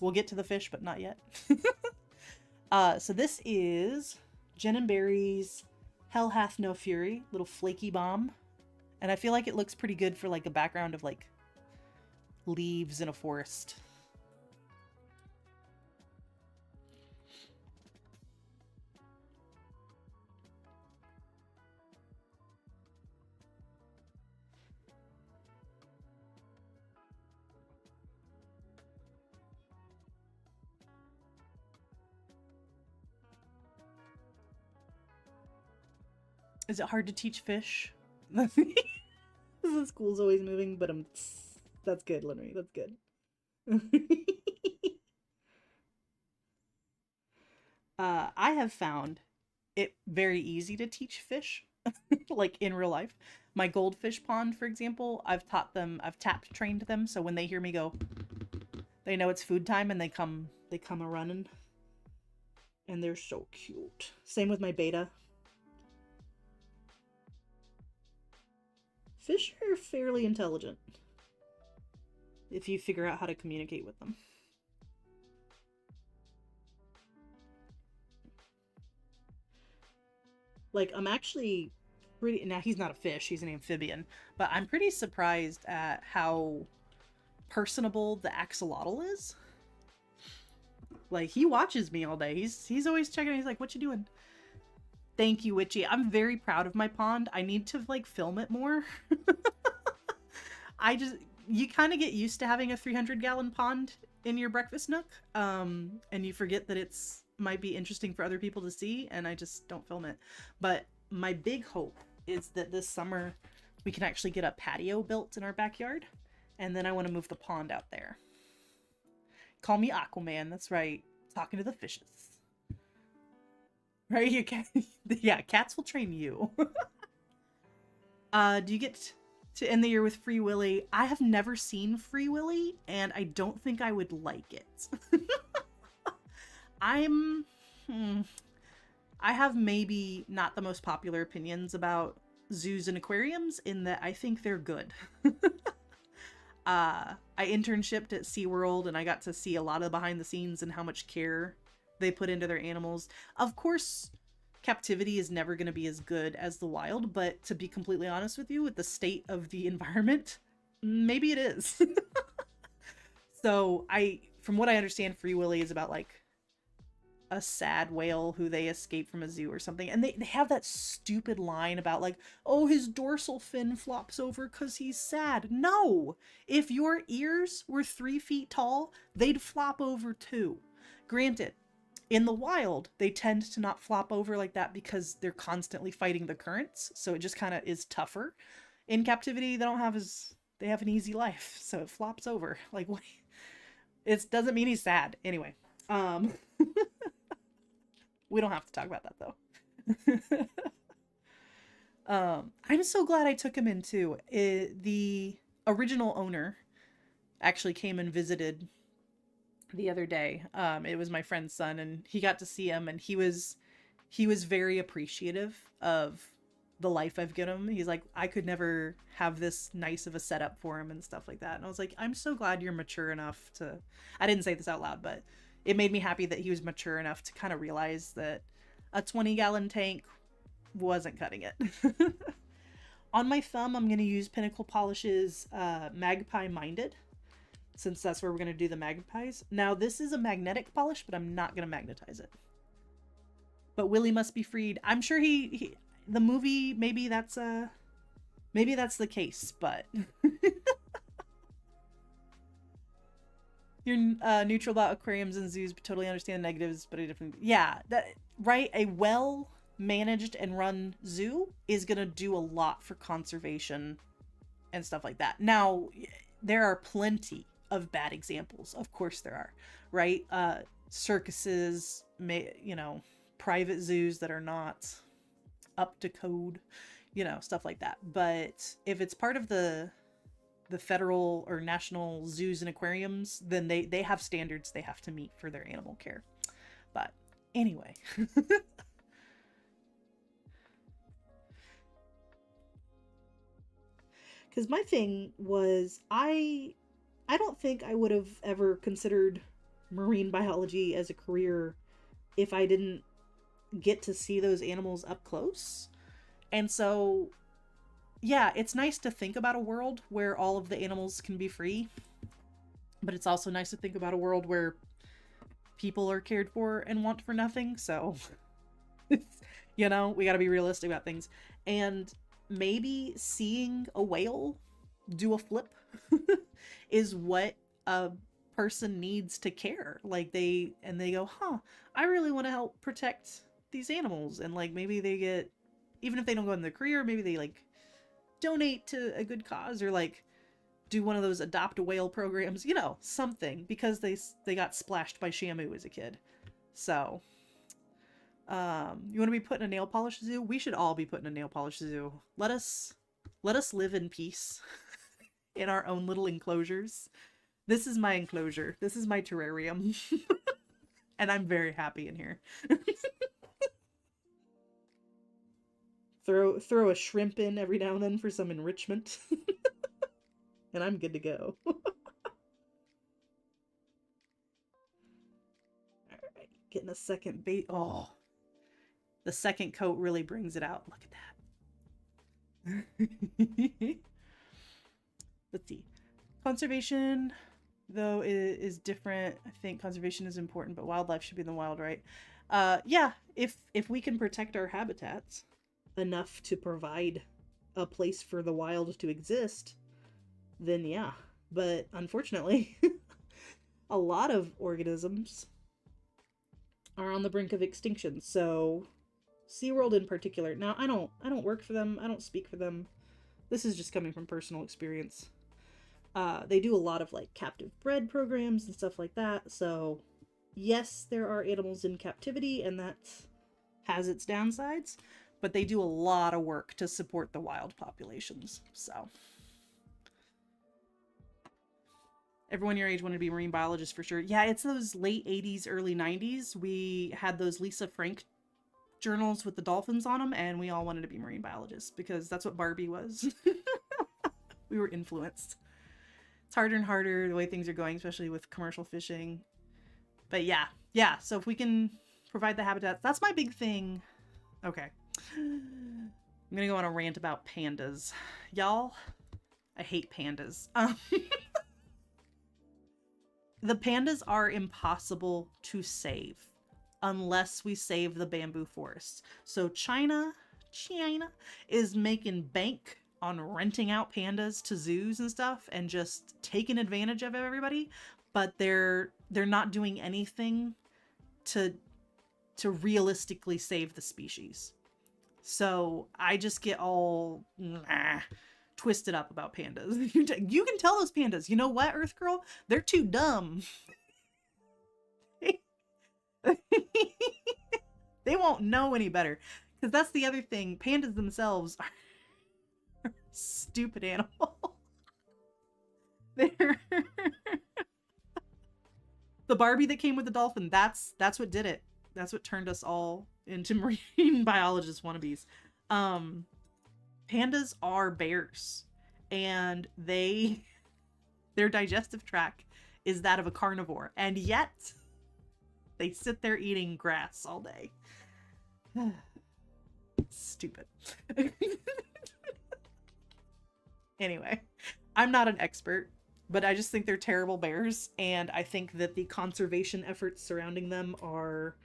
We'll get to the fish, but not yet. So this is Jen and Barry's Hell Hath No Fury, little flaky bomb. And I feel like it looks pretty good for like a background of like leaves in a forest. Is it hard to teach fish? The school's always moving, but that's good, Lenry. That's good. I have found it very easy to teach fish, like in real life. My goldfish pond, for example, I've tap trained them, so when they hear me go, they know it's food time and they come a running. And they're so cute. Same with my beta. Fish are fairly intelligent if you figure out how to communicate with them. Like, I'm actually pretty... Now, he's not a fish, he's an amphibian. But I'm pretty surprised at how personable the axolotl is. Like, he watches me all day. He's always checking. He's like, what you doing? Thank you, Witchy. I'm very proud of my pond. I need to, like, film it more. You kind of get used to having a 300-gallon pond in your breakfast nook, and you forget that it's might be interesting for other people to see, and I just don't film it. But my big hope is that this summer we can actually get a patio built in our backyard, and then I want to move the pond out there. Call me Aquaman, that's right. Talking to the fishes. Right? You can yeah, cats will train you. Do you get to end the year with Free Willy? I have never seen Free Willy, and I don't think I would like it. I have maybe not the most popular opinions about zoos and aquariums in that I think they're good. I internshipped at SeaWorld and I got to see a lot of behind the scenes and how much care they put into their animals. Of course, captivity is never going to be as good as the wild, but to be completely honest with you, with the state of the environment, maybe it is. So from what I understand, Free Willy is about like a sad whale who they escape from a zoo or something. And they have that stupid line about like, oh, his dorsal fin flops over because he's sad. No! If your ears were 3 feet tall, they'd flop over too. Granted, in the wild, they tend to not flop over like that because they're constantly fighting the currents. So it just kind of is tougher. In captivity, they have an easy life. So it flops over. Like, what? It doesn't mean he's sad. Anyway. We don't have to talk about that though. I'm so glad I took him in too. The original owner actually came and visited the other day. It was my friend's son, and he got to see him, and he was very appreciative of the life I've given him. He's like, I could never have this nice of a setup for him and stuff like that. And I was like, I'm so glad you're mature enough to. I didn't say this out loud, but it made me happy that he was mature enough to kind of realize that a 20-gallon tank wasn't cutting it. On my thumb, I'm going to use Pinnacle Polish's Magpie Minded, since that's where we're going to do the magpies. Now, this is a magnetic polish, but I'm not going to magnetize it. But Willie must be freed. I'm sure the movie, maybe that's the case, but you're neutral about aquariums and zoos, but totally understand the negatives, but a different, yeah, that right. A well managed and run zoo is gonna do a lot for conservation and stuff like that. Now, there are plenty of bad examples. Of course there are, right? Circuses, private zoos that are not up to code, stuff like that. But if it's part of the federal or national zoos and aquariums, then they have standards they have to meet for their animal care. But anyway. Because my thing was, I don't think I would have ever considered marine biology as a career if I didn't get to see those animals up close. And so, yeah, it's nice to think about a world where all of the animals can be free, but it's also nice to think about a world where people are cared for and want for nothing. So, we got to be realistic about things. And maybe seeing a whale do a flip is what a person needs to care. Like they go, I really want to help protect these animals. And like, maybe they get, even if they don't go in their career, maybe they like donate to a good cause, or like do one of those adopt a whale programs, something, because they got splashed by Shamu as a kid. So, you want to be put in a nail polish zoo? We should all be put in a nail polish zoo. Let us live in peace in our own little enclosures. This is my enclosure. This is my terrarium. And I'm very happy in here. Throw a shrimp in every now and then for some enrichment. And I'm good to go. Alright, getting a second bait. Oh, the second coat really brings it out. Look at that. Let's see. Conservation, though, is different. I think conservation is important, but wildlife should be in the wild, right? Yeah, if we can protect our habitats enough to provide a place for the wild to exist, then yeah. But unfortunately, a lot of organisms are on the brink of extinction. So SeaWorld in particular. Now, I don't work for them. I don't speak for them. This is just coming from personal experience. They do a lot of like captive bred programs and stuff like that. So yes, there are animals in captivity, and that has its downsides, but they do a lot of work to support the wild populations. So everyone your age wanted to be a marine biologist for sure. Yeah, it's those late 80s, early 90s. We had those Lisa Frank journals with the dolphins on them, and we all wanted to be marine biologists because that's what Barbie was. We were influenced. It's harder and harder the way things are going, especially with commercial fishing. But yeah. So if we can provide the habitat, that's my big thing. Okay. I'm gonna go on a rant about pandas. Y'all, I hate pandas. The pandas are impossible to save unless we save the bamboo forests. So China is making bank on renting out pandas to zoos and stuff and just taking advantage of everybody, but they're not doing anything to realistically save the species. So I just get all twisted up about pandas. You can tell those pandas, you know what, Earth Girl? They're too dumb. They won't know any better. Because that's the other thing. Pandas themselves are stupid animals. They're the Barbie that came with the dolphin. That's what did it. That's what turned us all into marine biologist wannabes. Pandas are bears, and their digestive tract is that of a carnivore, and yet they sit there eating grass all day. Stupid. Anyway, I'm not an expert, but I just think they're terrible bears, and I think that the conservation efforts surrounding them are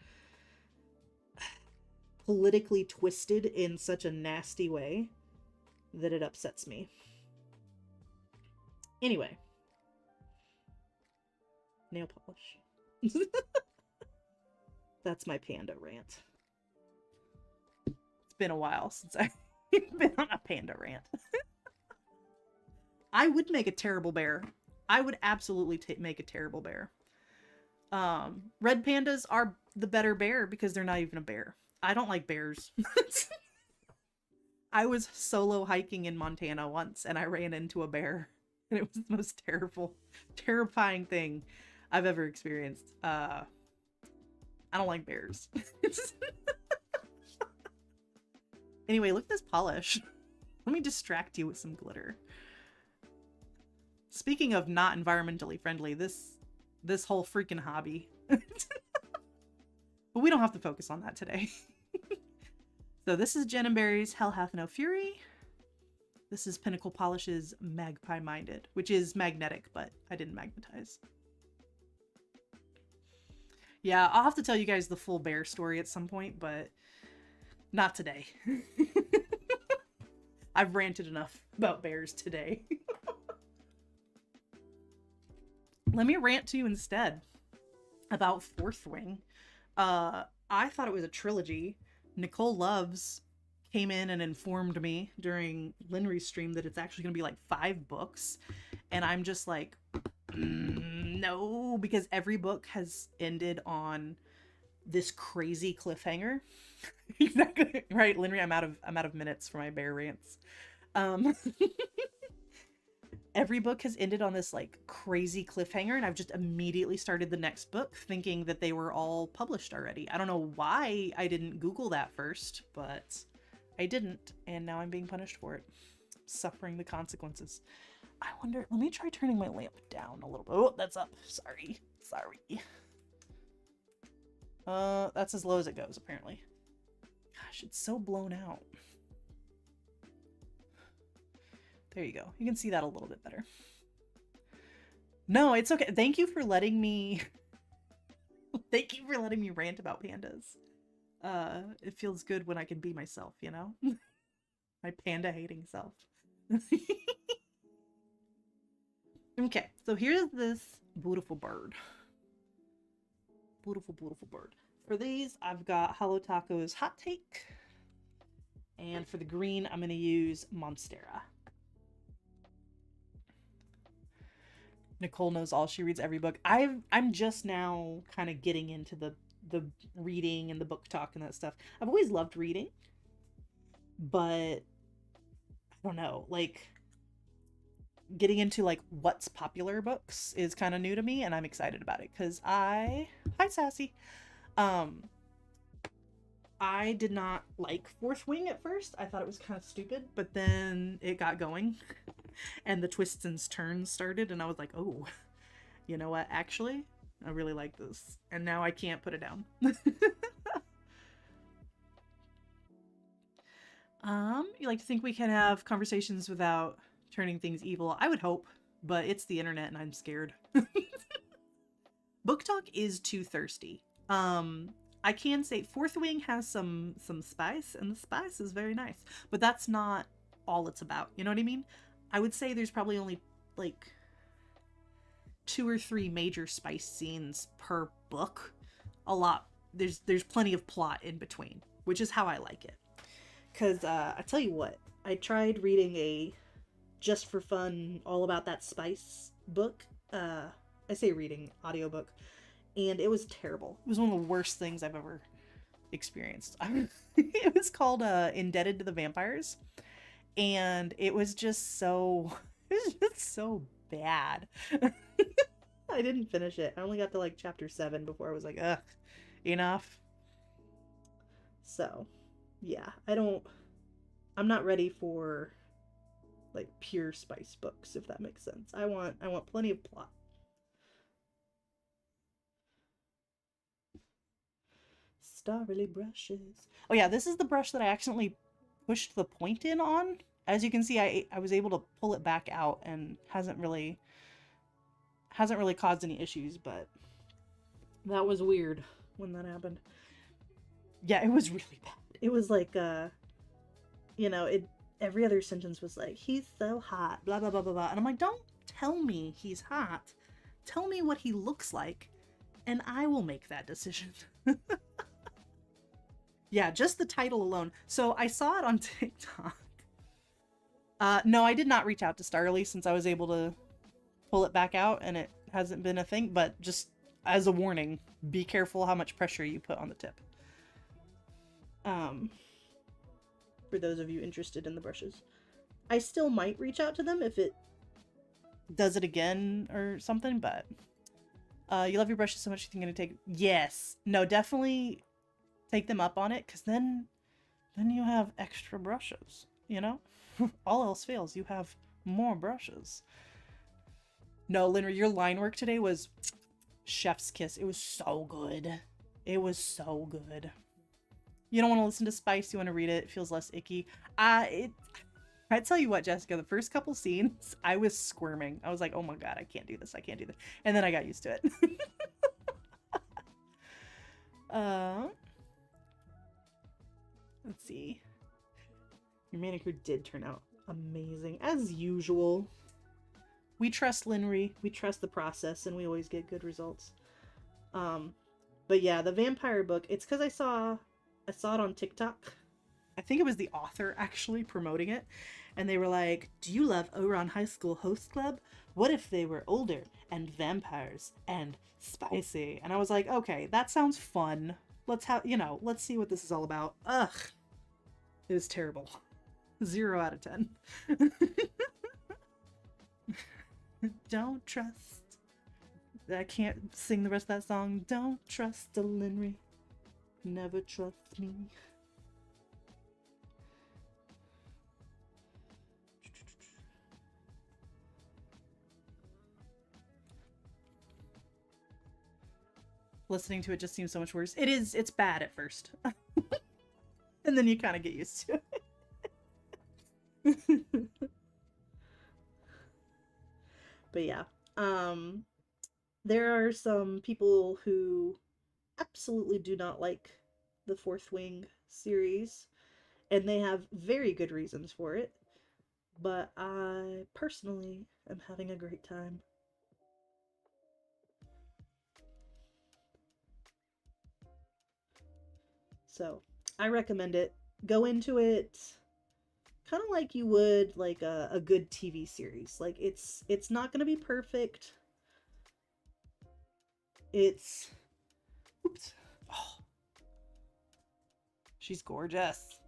politically twisted in such a nasty way that it upsets me. Anyway. Nail polish. That's my panda rant. It's been a while since I've been on a panda rant. I would make a terrible bear. I would absolutely make a terrible bear. Red pandas are the better bear because they're not even a bear. I don't like bears. I was solo hiking in Montana once and I ran into a bear. And it was the most terrifying thing I've ever experienced. I don't like bears. Anyway, look at this polish. Let me distract you with some glitter. Speaking of not environmentally friendly, this whole freaking hobby. But we don't have to focus on that today. So this is Jen and Barry's Hell Hath No Fury. This is Pinnacle Polish's Magpie Minded, which is magnetic, but I didn't magnetize. Yeah, I'll have to tell you guys the full bear story at some point, but not today. I've ranted enough about bears today. Let me rant to you instead about Fourth Wing. I thought it was a trilogy. Nicole Loves came in and informed me during Linry's stream that it's actually going to be like 5 books. And I'm just like, no, because every book has ended on this crazy cliffhanger. Exactly right, Linry. I'm out of minutes for my bear rants. Every book has ended on this like crazy cliffhanger, and I've just immediately started the next book thinking that they were all published already. I don't know why I didn't Google that first, but I didn't, and now I'm being punished for it. Suffering the consequences. I wonder, let me try turning my lamp down a little bit. Oh, that's up. Sorry. That's as low as it goes, apparently. Gosh, it's so blown out. There you go. You can see that a little bit better. No, it's okay. Thank you for letting me... Thank you for letting me rant about pandas. It feels good when I can be myself, you know? My panda-hating self. Okay, so here's this beautiful bird. Beautiful, beautiful bird. For these, I've got Hollow Taco's Hot Take. And for the green, I'm going to use Monstera. Nicole knows all. She reads every book. I'm just now kind of getting into the reading and the book talk and that stuff. I've always loved reading, but I don't know, like getting into like what's popular books is kind of new to me, and I'm excited about it because hi Sassy. I did not like Fourth Wing at first. I thought it was kind of stupid, but then it got going and the twists and turns started, and I was like, oh, you know what? Actually, I really like this. And now I can't put it down. You like to think we can have conversations without turning things evil? I would hope, but it's the internet and I'm scared. Book Talk is too thirsty. I can say Fourth Wing has some spice, and the spice is very nice, but that's not all it's about. You know what I mean? I would say there's probably only like 2 or 3 major spice scenes per book. A lot. There's plenty of plot in between, which is how I like it. Cause I tell you what, I tried reading a just for fun all about that spice book. I say reading audiobook, and it was terrible. It was one of the worst things I've ever experienced. It was called Indebted to the Vampires, and it was just so it was just so bad. I didn't finish it. I only got to like chapter 7 before I was like, ugh, enough. So, yeah, I'm not ready for like pure spice books, if that makes sense. I want plenty of plot. Starly brushes. Oh yeah, this is the brush that I accidentally pushed the point in on. As you can see, I was able to pull it back out and hasn't really caused any issues, but that was weird when that happened. Yeah, it was really bad. It was like every other sentence was like, he's so hot, blah blah blah blah blah. And I'm like, don't tell me he's hot. Tell me what he looks like, and I will make that decision. Yeah, just the title alone. So I saw it on TikTok. No, I did not reach out to Starly since I was able to pull it back out and it hasn't been a thing, but just as a warning, be careful how much pressure you put on the tip. For those of you interested in the brushes. I still might reach out to them if it does it again or something, but you love your brushes so much you think you're gonna take... Yes. No, definitely take them up on it, because then you have extra brushes, you know? All else fails, you have more brushes. No, Linry, your line work today was chef's kiss. It was so good. It was so good. You don't want to listen to spice, you want to read it. It feels less icky. I tell you what, Jessica, the first couple scenes, I was squirming. I was like, oh my god, I can't do this. I can't do this. And then I got used to it. Let's see. Your manicure did turn out amazing, as usual. We trust Linry, we trust the process, and we always get good results. But yeah, the vampire book, it's because I saw it on TikTok. I think it was the author actually promoting it, and they were like, do you love Ouran High School Host Club? What if they were older and vampires and spicy? And I was like, okay, that sounds fun. Let's see what this is all about. Ugh. It was terrible. 0 out of 10. Don't trust. I can't sing the rest of that song. Don't trust a Linry. Never trust me. Listening to it just seems so much worse. It's bad at first. And then you kind of get used to it. But yeah. There are some people who absolutely do not like the Fourth Wing series, and they have very good reasons for it. But I personally am having a great time. So, I recommend it. Go into it kind of like you would like a good TV series. Like it's not going to be perfect. It's... Oops. Oh. She's gorgeous.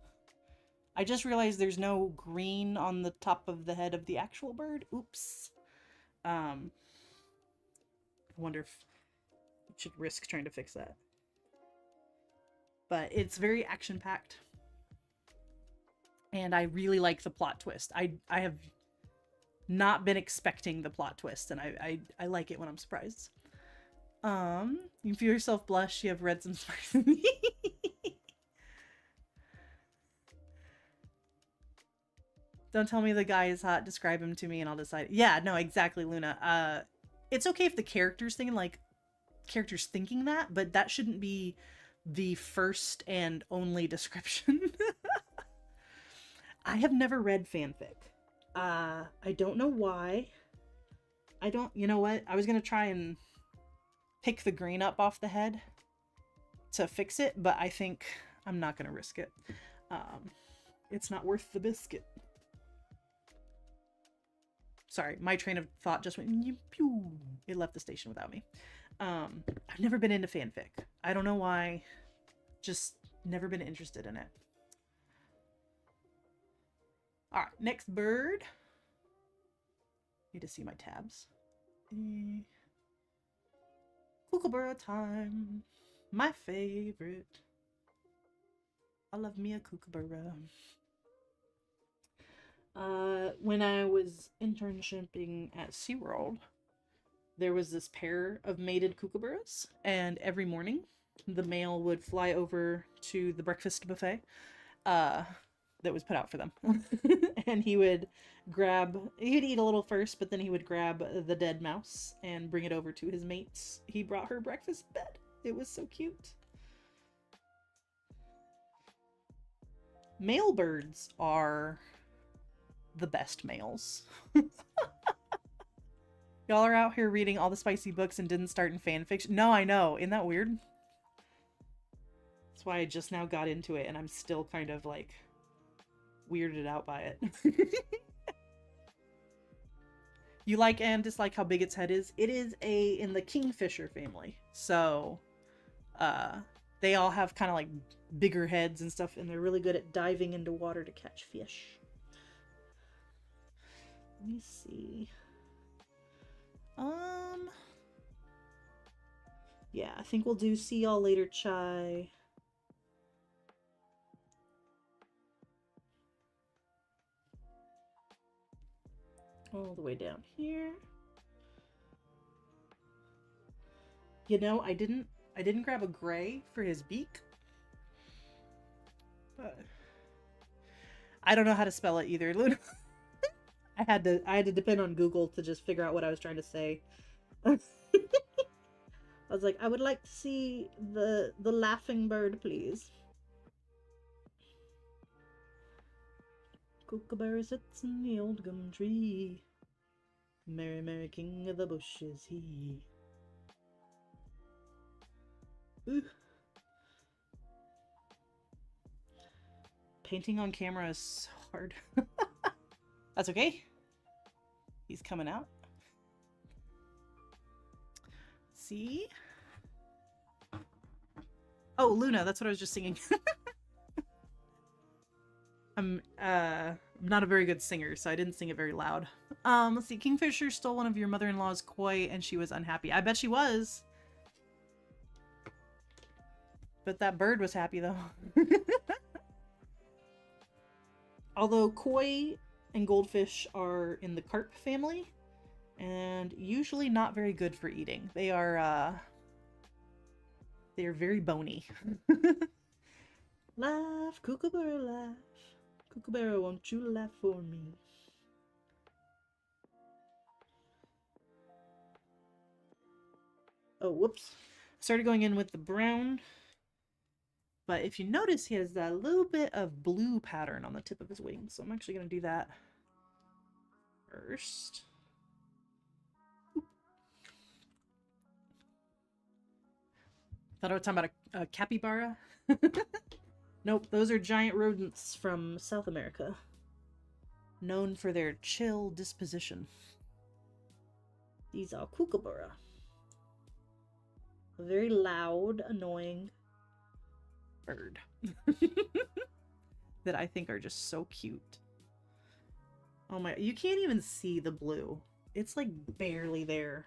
I just realized there's no green on the top of the head of the actual bird. Oops. I wonder if I should risk trying to fix that. But it's very action-packed. And I really like the plot twist. I have not been expecting the plot twist, and I like it when I'm surprised. You feel yourself blush, you have read some spice. Don't tell me the guy is hot, describe him to me and I'll decide. Yeah, no, exactly, Luna. It's okay if the character's thinking, like, characters thinking that, but that shouldn't be the first and only description. I have never read fanfic. I don't know why. You know what? I was gonna try and pick the green up off the head to fix it, but I think I'm not gonna risk it. It's not worth the biscuit. Sorry, my train of thought just went pew. It left the station without me. I've never been into fanfic. I don't know why. Just never been interested in it. All right, next bird. Need to see my tabs. Kookaburra time. My favorite. I love me a kookaburra. When I was internshipping at SeaWorld, there was this pair of mated kookaburras, and every morning the male would fly over to the breakfast buffet that was put out for them. And he'd eat a little first, but then he would grab the dead mouse and bring it over to his mates. He brought her breakfast in bed. It was so cute. Male birds are the best males. Y'all are out here reading all the spicy books and didn't start in fan fiction. No, I know. Isn't that weird? That's why I just now got into it, and I'm still kind of like weirded out by it. You like and dislike how big its head is? It is in the kingfisher family. So they all have kind of like bigger heads and stuff, and they're really good at diving into water to catch fish. Let me see. Yeah, I think we'll do see y'all later, Chai. All the way down here. You know, I didn't grab a gray for his beak. But I don't know how to spell it either, Luna. I had to depend on Google to just figure out what I was trying to say. I was like, I would like to see the laughing bird, please. Kookaburra sits in the old gum tree. Merry, merry king of the bushes he. Ooh. Painting on camera is so hard. That's okay. He's coming out. See? Oh, Luna, that's what I was just singing. I'm not a very good singer, so I didn't sing it very loud. Let's see. Kingfisher stole one of your mother-in-law's koi and she was unhappy. I bet she was. But that bird was happy, though. Although koi and goldfish are in the carp family, and usually not very good for eating. They are very bony. Laugh, kookaburra, laugh. Kookaburra, won't you laugh for me? Oh, whoops. Started going in with the brown. But if you notice, he has that little bit of blue pattern on the tip of his wing. So I'm actually going to do that first. Thought I was talking about a capybara. Nope, those are giant rodents from South America. Known for their chill disposition. These are kookaburra. A very loud, annoying bird. That I think are just so cute. Oh my, you can't even see the blue. It's like barely there.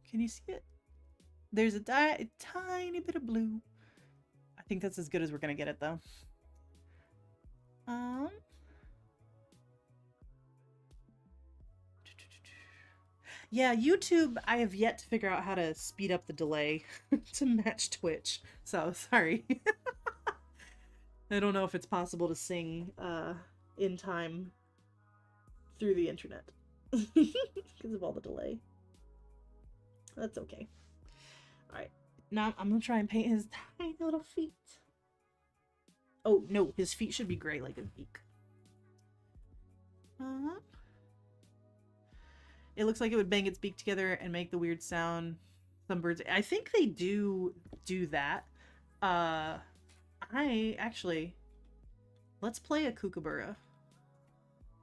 Can you see it? There's a tiny bit of blue. I think that's as good as we're gonna get it, though. Yeah, YouTube, I have yet to figure out how to speed up the delay to match Twitch. So, sorry. I don't know if it's possible to sing in time through the internet because of all the delay. That's okay. All right, now I'm gonna try and paint his tiny little feet. Oh no, his feet should be gray like his beak. It looks like it would bang its beak together and make the weird sound. Some birds, I think they do that. I actually, let's play a kookaburra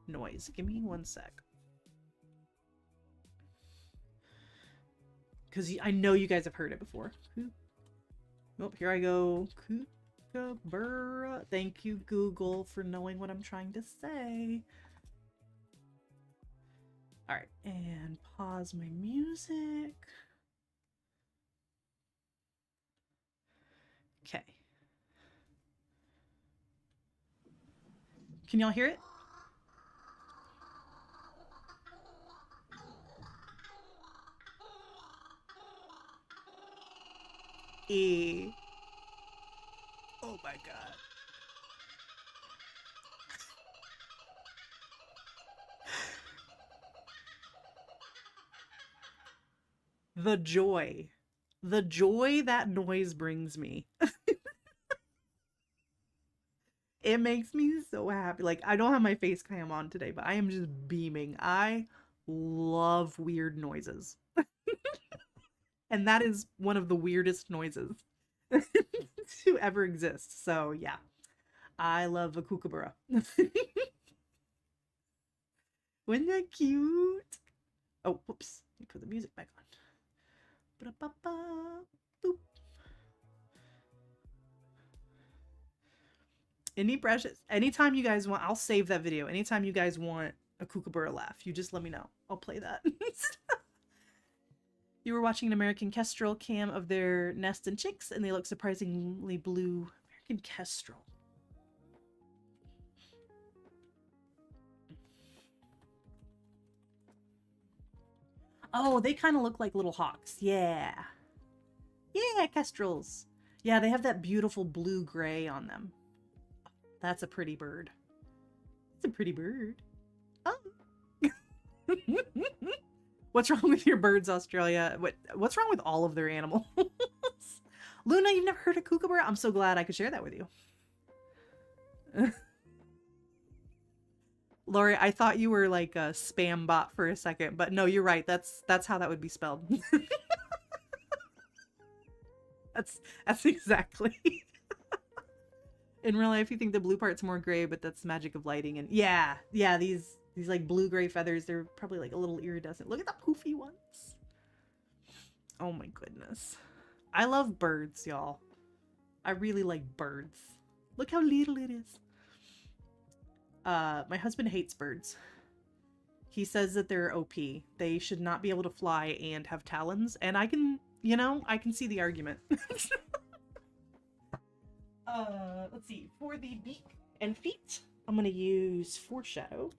noise. Give me one sec. Because I know you guys have heard it before. Oh, here I go. Kookaburra. Thank you, Google, for knowing what I'm trying to say. Alright, and pause my music. Okay. Can y'all hear it? Oh my god. The joy. The joy that noise brings me. It makes me so happy. Like, I don't have my face cam on today, but I am just beaming. I love weird noises. And that is one of the weirdest noises to ever exist. So, yeah. I love a kookaburra. Wasn't that cute? Oh, whoops. Let me put the music back on. Boop. Any brushes? Anytime you guys want, I'll save that video. Anytime you guys want a kookaburra laugh, you just let me know. I'll play that. You were watching an American kestrel cam of their nest and chicks, and they look surprisingly blue. American kestrel. Oh, they kind of look like little hawks. Yeah. Yeah, kestrels. Yeah, they have that beautiful blue-gray on them. That's a pretty bird. It's a pretty bird. Oh. What's wrong with your birds, Australia? What's wrong with all of their animals? Luna, you've never heard of kookaburra? I'm so glad I could share that with you. Lori, I thought you were like a spam bot for a second, but no, you're right. That's how that would be spelled. That's exactly. In real life, you think the blue part's more gray, but that's the magic of lighting. And yeah, these like blue-gray feathers, they're probably like a little iridescent. Look at the poofy ones. Oh my goodness. I love birds, y'all. I really like birds. Look how little it is. My husband hates birds. He says that they're OP. They should not be able to fly and have talons. And I can, I can see the argument. Let's see. For the beak and feet, I'm going to use foreshadow.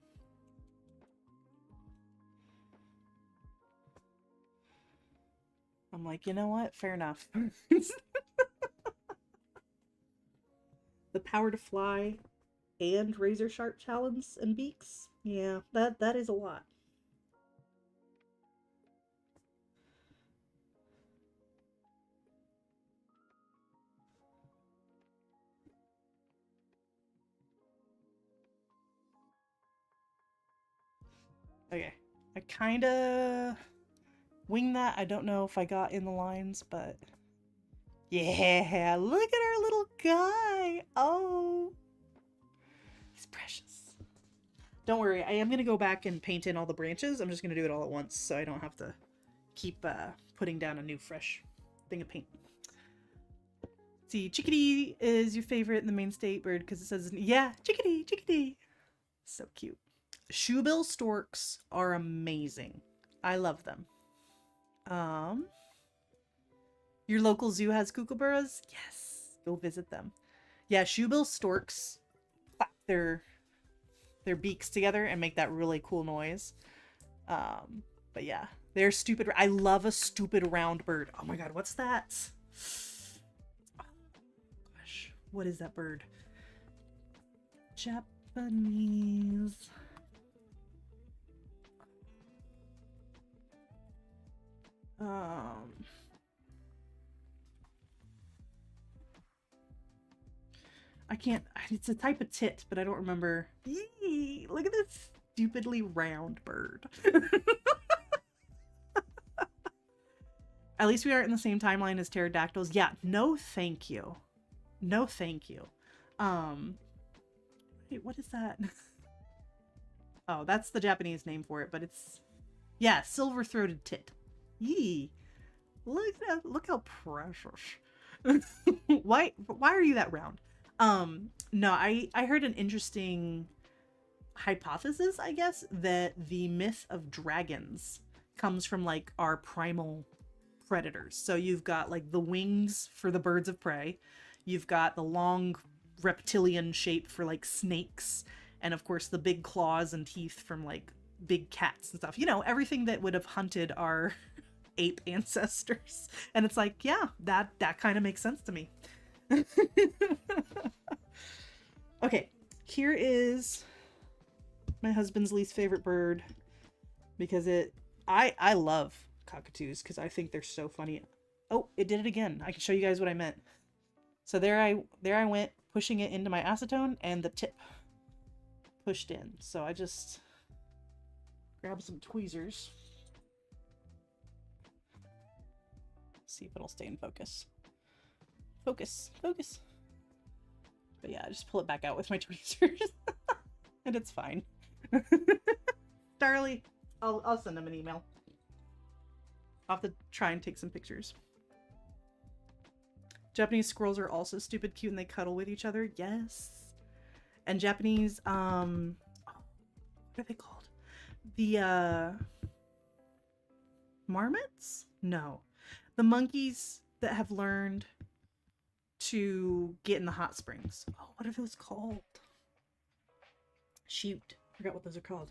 I'm like, you know what? Fair enough. The power to fly and razor sharp talons and beaks. Yeah, that is a lot. Okay, I kind of winged that. I don't know if I got in the lines, but yeah, look at our little guy. Oh, he's precious. Don't worry, I am going to go back and paint in all the branches. I'm just going to do it all at once so I don't have to keep putting down a new fresh thing of paint. See, chickadee is your favorite in the Maine state bird because it says, yeah, chickadee. So cute. Shoebill storks are amazing. I love them. Your local zoo has kookaburras? Yes, go visit them. Yeah, shoebill storks clap their beaks together and make that really cool noise. But yeah, they're stupid. I love a stupid round bird. Oh my god, what's that? Oh, gosh, what is that bird? Bunnies. I can't. It's a type of tit, but I don't remember. Yee! Look at this stupidly round bird. At least we aren't in the same timeline as pterodactyls. Yeah, no thank you. No thank you. Wait, what is that? Oh, that's the Japanese name for it, but it's, yeah, silver-throated tit. Yee. Look how precious. Why are you that round? No, I heard an interesting hypothesis, I guess, that the myth of dragons comes from like our primal predators. So you've got like the wings for the birds of prey, you've got the long reptilian shape for like snakes, and of course the big claws and teeth from like big cats and stuff. You know, everything that would have hunted our ape ancestors. And it's like, yeah, that kind of makes sense to me. Okay, here is my husband's least favorite bird, because I love cockatoos because I think they're so funny. Oh, it did it again. I can show you guys what I meant. So there I went, pushing it into my acetone, and the tip pushed in. So I just grabbed some tweezers. See if it'll stay in focus. Focus. But yeah, I just pull it back out with my tweezers. And it's fine. Darlie, I'll send him an email. I'll have to try and take some pictures. Japanese squirrels are also stupid cute and they cuddle with each other. Yes. And Japanese, what are they called? The, marmots? No. The monkeys that have learned to get in the hot springs. Oh, what are those called? Shoot. Forgot what those are called.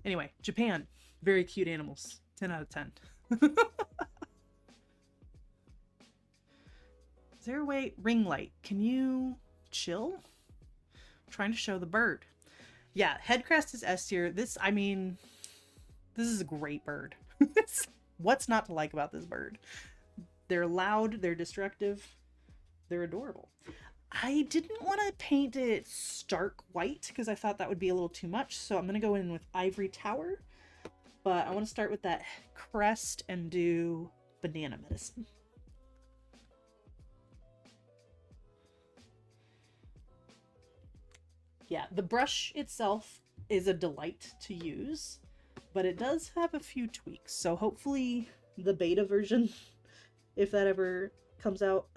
Anyway, Japan. Very cute animals. 10 out of 10. Is there a way? Ring light. Can you chill? I'm trying to show the bird. Yeah, headcrest is S tier. This is a great bird. What's not to like about this bird? They're loud, they're destructive, they're adorable. I didn't want to paint it stark white because I thought that would be a little too much, so I'm going to go in with Ivory Tower. But I want to start with that crest and do banana medicine. Yeah, the brush itself is a delight to use, but it does have a few tweaks. So hopefully the beta version, if that ever comes out,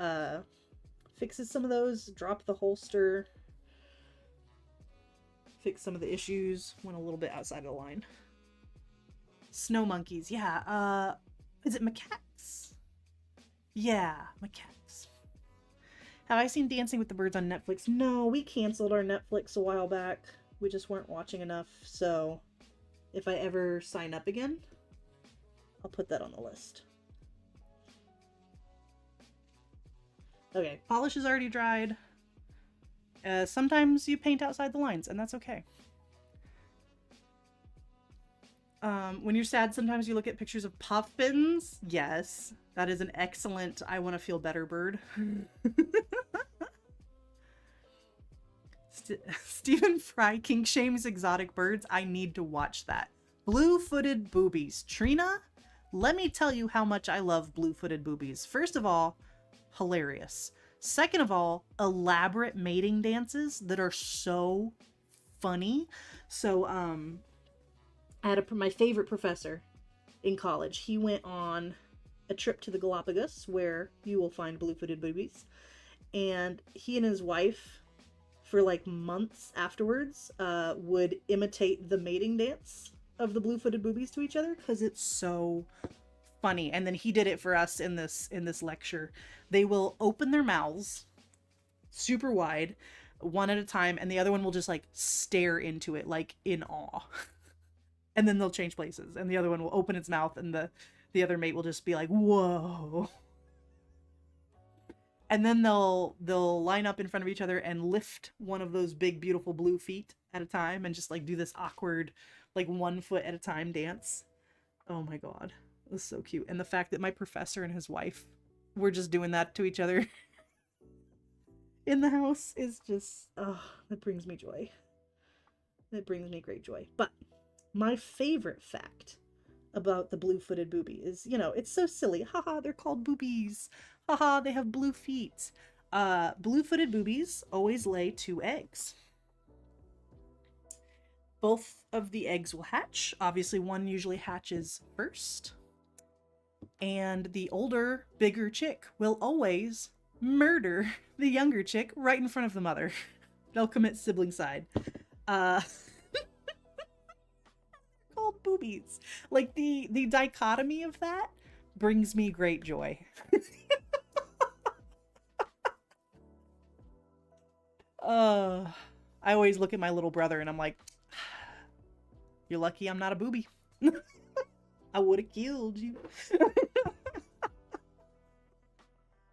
fixes some of those, drop the holster, fix some of the issues, went a little bit outside of the line. Snow monkeys, yeah, is it macaques? Yeah, macaques. Have I seen Dancing with the Birds on Netflix? No, we canceled our Netflix a while back. We just weren't watching enough, so if I ever sign up again, I'll put that on the list. Okay, polish is already dried. Sometimes you paint outside the lines, and that's okay. When you're sad, sometimes you look at pictures of puffins. Yes, that is an excellent I want to feel better bird. Stephen Fry kink shames exotic birds. I need to watch that. Blue-footed boobies. Trina, let me tell you how much I love blue-footed boobies. First of all, hilarious. Second of all, elaborate mating dances that are so funny. So, I had my favorite professor in college. He went on a trip to the Galapagos where you will find blue-footed boobies. And he and his wife, for like months afterwards, would imitate the mating dance of the blue-footed boobies to each other because it's so funny. And then he did it for us in this lecture. They will open their mouths super wide, one at a time, and the other one will just like stare into it like in awe. And then they'll change places, and the other one will open its mouth, and the other mate will just be like, whoa. And then they'll line up in front of each other and lift one of those big beautiful blue feet at a time and just like do this awkward like 1 foot at a time dance. Oh my god. It was so cute. And the fact that my professor and his wife were just doing that to each other in the house is just, oh, that brings me joy. That brings me great joy. But my favorite fact about the blue-footed booby is, it's so silly. Haha, they're called boobies. Haha, they have blue feet. Blue-footed boobies always lay 2 eggs. Both of the eggs will hatch. Obviously, one usually hatches first. And the older, bigger chick will always murder the younger chick right in front of the mother. They'll commit sibling-cide. Called boobies. Like the dichotomy of that brings me great joy. I always look at my little brother and I'm like, you're lucky I'm not a booby. I would have killed you.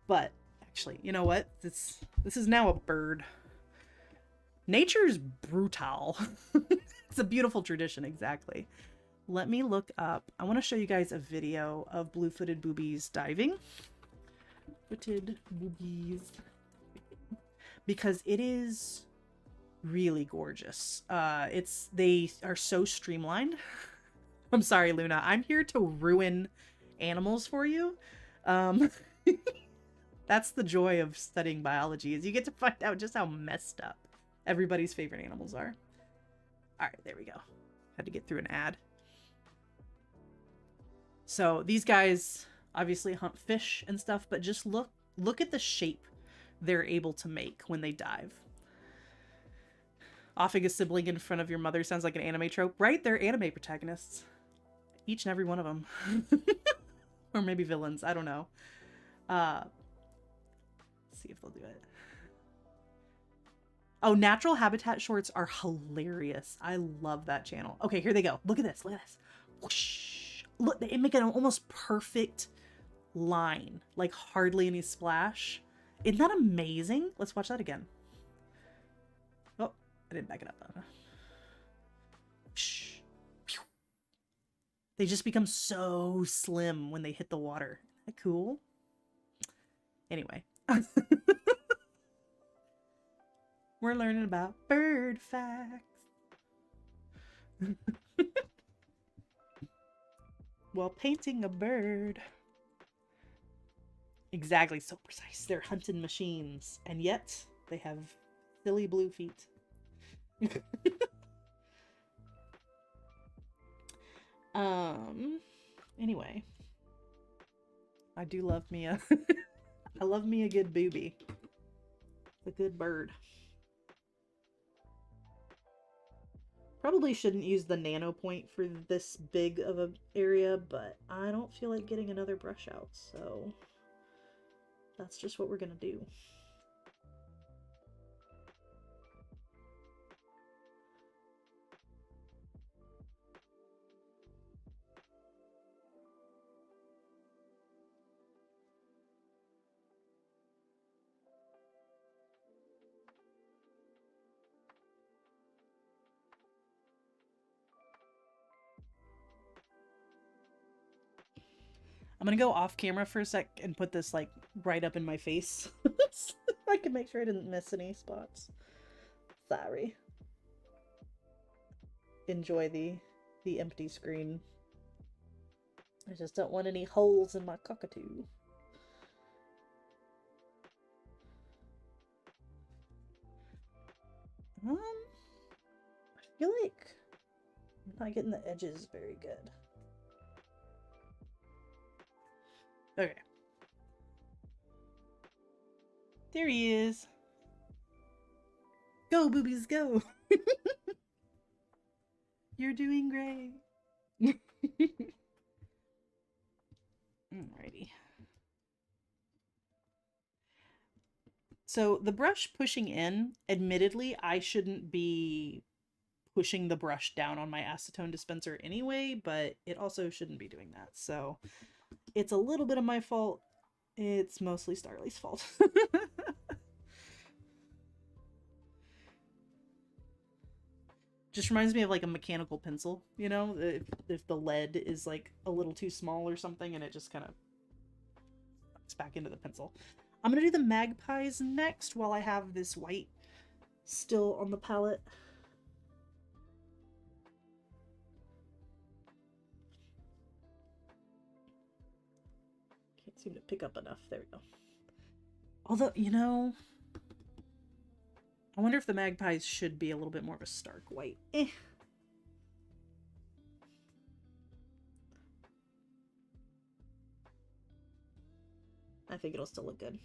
But actually, you know what? This is now a bird. Nature's brutal. It's a beautiful tradition, exactly. Let me look up. I want to show you guys a video of blue-footed boobies diving. Footed boobies. Because it is really gorgeous. They are so streamlined. I'm sorry, Luna. I'm here to ruin animals for you. That's the joy of studying biology, is you get to find out just how messed up everybody's favorite animals are. All right, there we go. Had to get through an ad. So these guys obviously hunt fish and stuff, but just look at the shape they're able to make when they dive. Offing a sibling in front of your mother sounds like an anime trope, right? They're anime protagonists. Each and every one of them. Or maybe villains, I don't know. Let's see if they'll do it. Oh, Natural Habitat shorts are hilarious. I love that channel. Okay, here they go. Look at this. Look at this. Whoosh. Look, they make an almost perfect line. Like hardly any splash. Isn't that amazing? Let's watch that again. Oh, I didn't back it up. Whoosh. They just become so slim when they hit the water. Isn't that cool? Anyway. We're learning about bird facts. While painting a bird. Exactly, so precise. They're hunting machines. And yet, they have silly blue feet. Anyway. I do love me a... I love me a good booby. A good bird. Probably shouldn't use the nano point for this big of an area, but I don't feel like getting another brush out, so that's just what we're gonna do. I'm gonna go off camera for a sec and put this like right up in my face. I can make sure I didn't miss any spots. Sorry. Enjoy the empty screen. I just don't want any holes in my cockatoo. I feel like I'm not getting the edges very good. Okay. There he is. Go, boobies, go. You're doing great. Alrighty. So the brush pushing in, admittedly, I shouldn't be pushing the brush down on my acetone dispenser anyway, but it also shouldn't be doing that. So it's a little bit of my fault. It's mostly Starly's fault. Just reminds me of like a mechanical pencil, you know, if the lead is like a little too small or something and it just kind of sucks back into the pencil. I'm gonna do the magpies next while I have this white still on the palette. Can't seem to pick up enough. There we go. Although, you know, I wonder if the magpies should be a little bit more of a stark white. I think it'll still look good.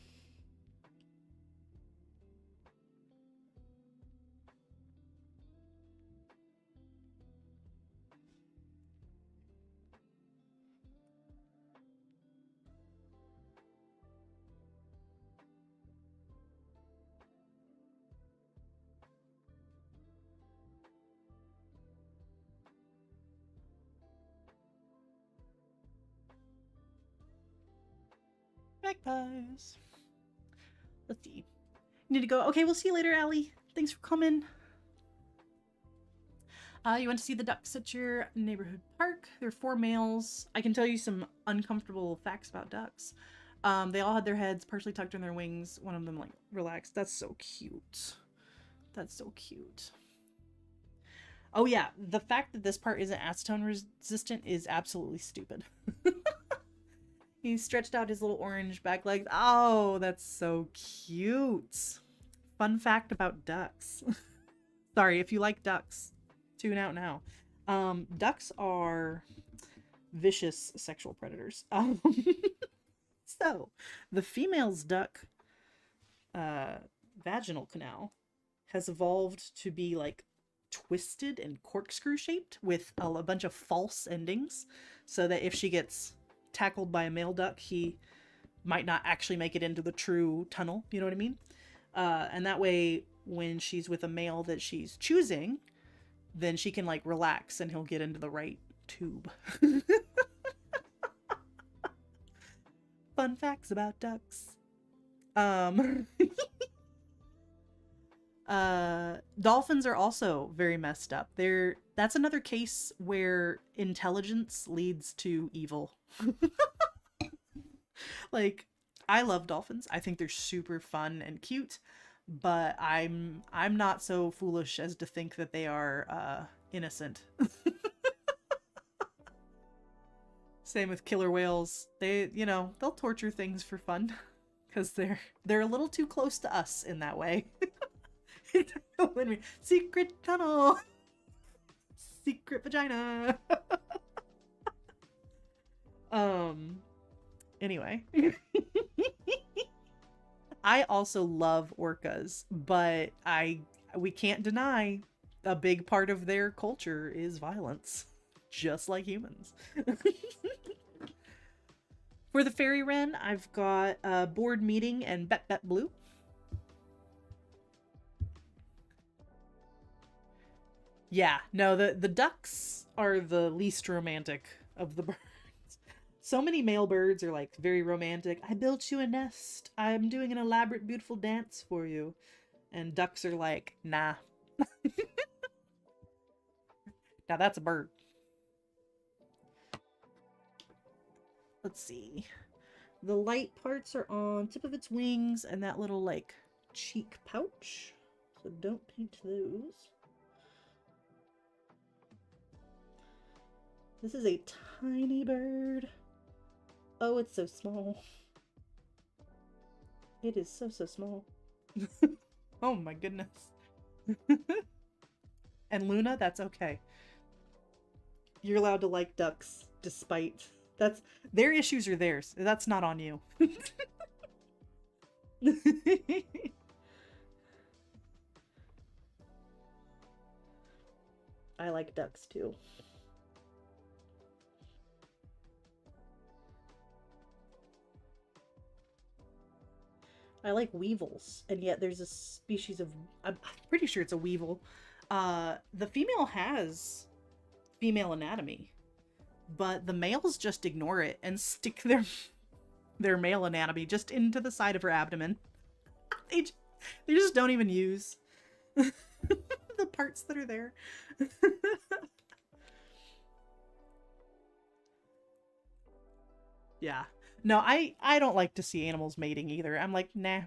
Magpies. Let's see. Need to go. Okay, we'll see you later, Allie. Thanks for coming. You went to see the ducks at your neighborhood park. There are 4 males. I can tell you some uncomfortable facts about ducks. They all had their heads partially tucked in their wings. One of them like relaxed. That's so cute. That's so cute. Oh yeah, the fact that this part isn't acetone resistant is absolutely stupid. He stretched out his little orange back legs. Oh, that's so cute. Fun fact about ducks. Sorry, if you like ducks, tune out now. Ducks are vicious sexual predators. So, the female's duck vaginal canal has evolved to be like twisted and corkscrew shaped with a bunch of false endings, so that if she gets tackled by a male duck, he might not actually make it into the true tunnel. You know what I mean? And that way, when she's with a male that she's choosing, then she can like relax and he'll get into the right tube. Fun facts about ducks. Dolphins are also very messed up. That's another case where intelligence leads to evil. Like, I love dolphins. I think they're super fun and cute, but I'm not so foolish as to think that they are innocent. Same with killer whales. They, you know, they'll torture things for fun because they're a little too close to us in that way. Secret tunnel, secret vagina. Anyway. I also love orcas, but we can't deny a big part of their culture is violence, just like humans. For the fairy wren, I've got Board Meeting and Bet Bet Blue. Yeah, no, the ducks are the least romantic of the birds. So many male birds are like very romantic. I built you a nest. I'm doing an elaborate, beautiful dance for you. And ducks are like, nah. Now that's a bird. Let's see. The light parts are on tip of its wings and that little like cheek pouch. So don't paint those. This is a tiny bird. Oh, it's so small. It is so small. Oh my goodness. And Luna, that's okay. You're allowed to like ducks despite... That's... Their issues are theirs. That's not on you. I like ducks too. I like weevils, and yet there's a species of... I'm pretty sure it's a weevil. The female has female anatomy, but the males just ignore it and stick their their male anatomy just into the side of her abdomen. They, they just don't even use the parts that are there. Yeah. No, I don't like to see animals mating either. I'm like, nah.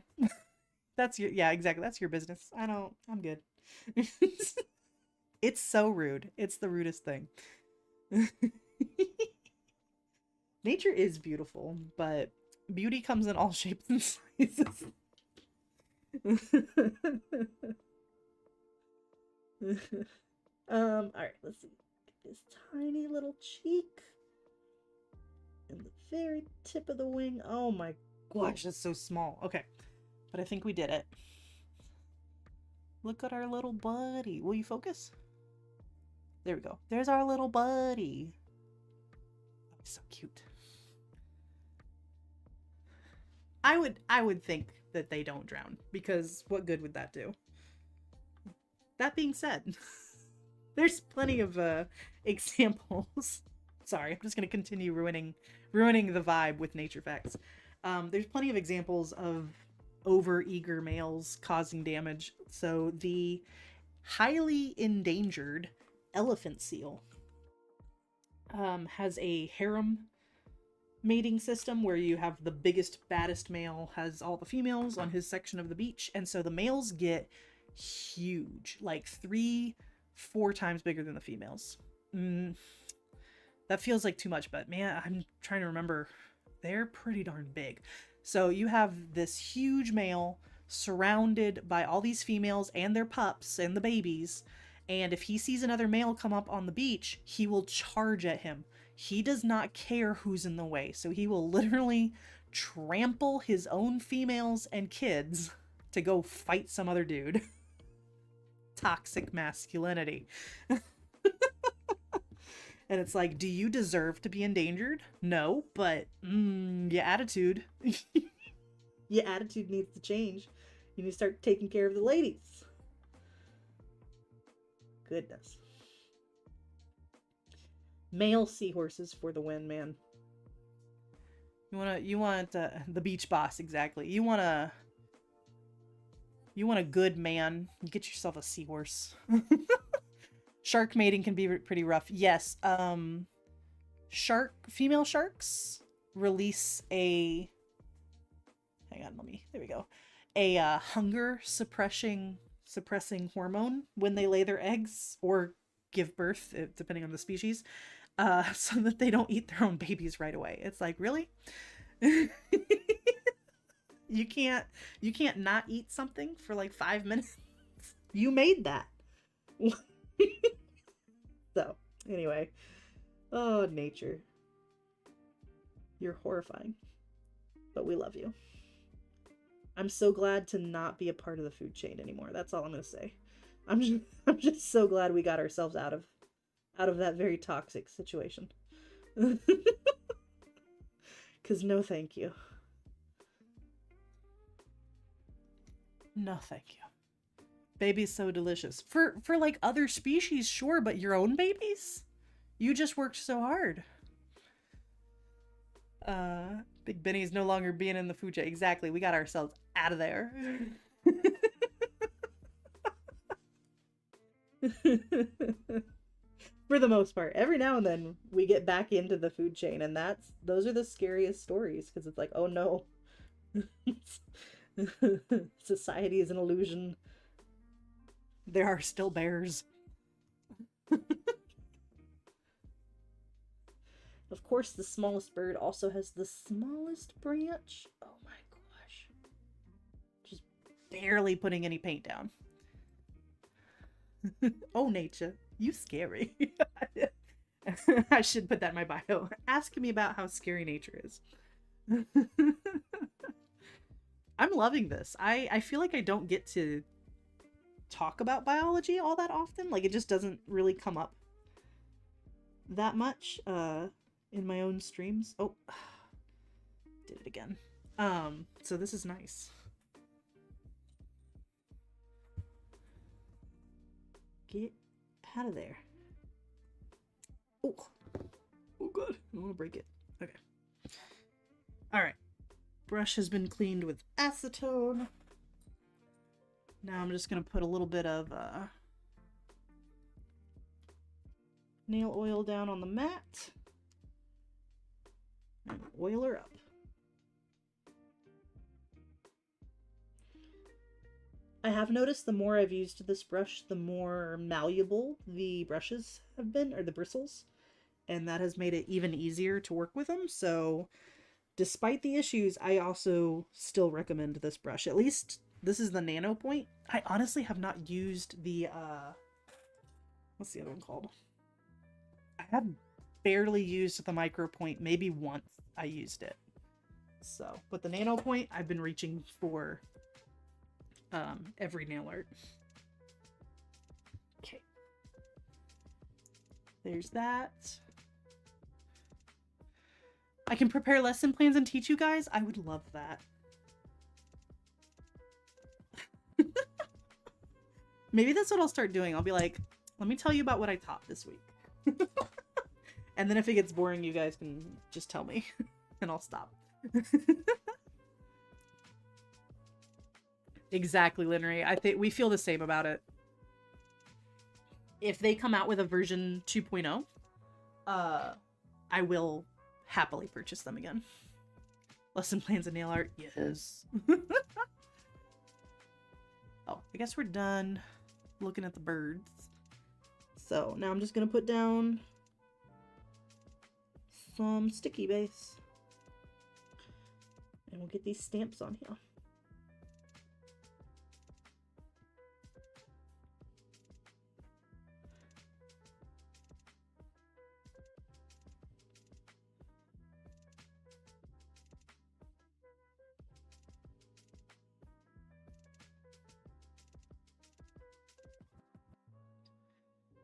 That's your yeah, exactly. That's your business. I'm good. It's so rude. It's the rudest thing. Nature is beautiful, but beauty comes in all shapes and sizes. All right, let's see. Get this tiny little cheek and the very tip of the wing. Oh my gosh, that's so small. Okay, but I think we did it. Look at our little buddy. Will you focus? There we go. There's our little buddy. Oh, so cute. I would think that they don't drown, because what good would that do? That being said, there's plenty of examples. Sorry, I'm just gonna continue ruining the vibe with nature facts. There's plenty of examples of over-eager males causing damage. So the highly endangered elephant seal has a harem mating system where you have the biggest, baddest male has all the females on his section of the beach, and so the males get huge, like 3-4 times bigger than the females. That feels like too much, but man, I'm trying to remember. They're pretty darn big. So you have this huge male surrounded by all these females and their pups and the babies, and if he sees another male come up on the beach, he will charge at him. He does not care who's in the way, so he will literally trample his own females and kids to go fight some other dude. Toxic masculinity. And it's like, do you deserve to be endangered? No, but your attitude. Your attitude needs to change. You need to start taking care of the ladies. Goodness. Male seahorses for the win, man. You want the beach boss, exactly. You want a good man. You get yourself a seahorse. Shark mating can be pretty rough. Yes. Female sharks release a, hang on, there we go. A hunger suppressing hormone when they lay their eggs or give birth, depending on the species, so that they don't eat their own babies right away. It's like, really? You can't not eat something for like 5 minutes. You made that. So, anyway. Oh, nature. You're horrifying. But we love you. I'm so glad to not be a part of the food chain anymore. That's all I'm gonna say. I'm just so glad we got ourselves out of that very toxic situation. 'Cause no thank you. No thank you. Baby's so delicious. For like other species, sure, but your own babies? You just worked so hard. Big Benny's no longer being in the food chain. Exactly, we got ourselves out of there. For the most part. Every now and then we get back into the food chain, and those are the scariest stories, because it's like, oh no. Society is an illusion. There are still bears. Of course, the smallest bird also has the smallest branch. Oh my gosh. Just barely putting any paint down. Oh, nature, you scary. I should put that in my bio. Ask me about how scary nature is. I'm loving this. I feel like I don't get to talk about biology all that often. Like, it just doesn't really come up that much in my own streams. Oh, did it again. So this is nice. Get out of there. Oh, oh god, I don't want to break it. Okay. All right. brush has been cleaned with acetone. Now I'm just going to put a little bit of nail oil down on the mat and oil her up. I have noticed the more I've used this brush, the more malleable the brushes have been, or the bristles, and that has made it even easier to work with them. So despite the issues, I also still recommend this brush. At least this is the Nano Point. I honestly have not used the, what's the other one called? I have barely used the Micro Point. Maybe once I used it. So, but the Nano Point, I've been reaching for every nail art. Okay. There's that. I can prepare lesson plans and teach you guys. I would love that. Maybe that's what I'll start doing. I'll be like, let me tell you about what I taught this week. And then if it gets boring, you guys can just tell me and I'll stop. Exactly, Linnery. I think we feel the same about it. If they come out with a version 2.0, I will happily purchase them again. Lesson plans and nail art, yes. Oh, I guess we're done looking at the birds. So now I'm just gonna put down some sticky base. And we'll get these stamps on here.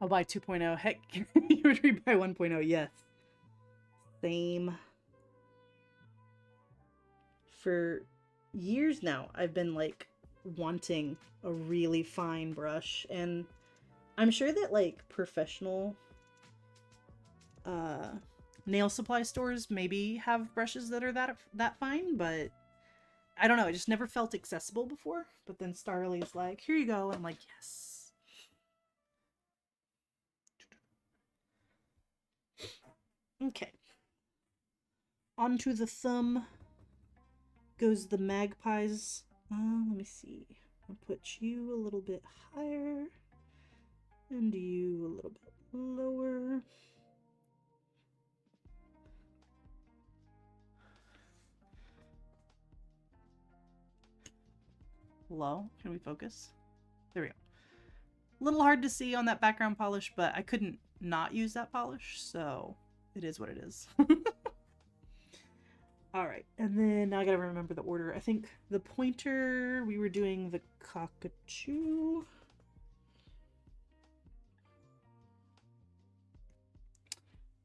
I'll buy 2.0. Heck, you would rebuy 1.0. Yes. Same. For years now, I've been like wanting a really fine brush, and I'm sure that like professional nail supply stores maybe have brushes that are that fine, but I don't know. It just never felt accessible before. But then Starly's like, here you go. And I'm like, yes. Okay. Onto the thumb goes the magpies. Let me see. I'll put you a little bit higher and you a little bit lower. Low. Can we focus? There we go. A little hard to see on that background polish, but I couldn't not use that polish, so it is what it is. Alright, and then now I gotta remember the order. I think the pointer, we were doing the cockatoo.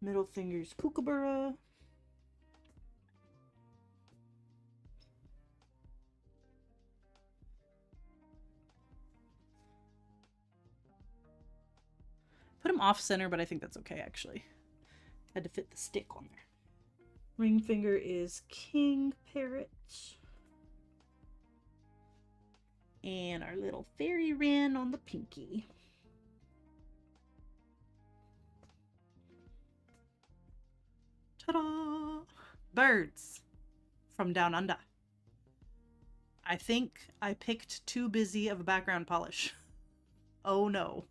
Middle finger's kookaburra. Put him off center, but I think that's okay actually. Had to fit the stick on there. Ring finger is king parrot. And our little fairy wren on the pinky. Ta-da! Birds from Down Under. I think I picked too busy of a background polish. Oh no.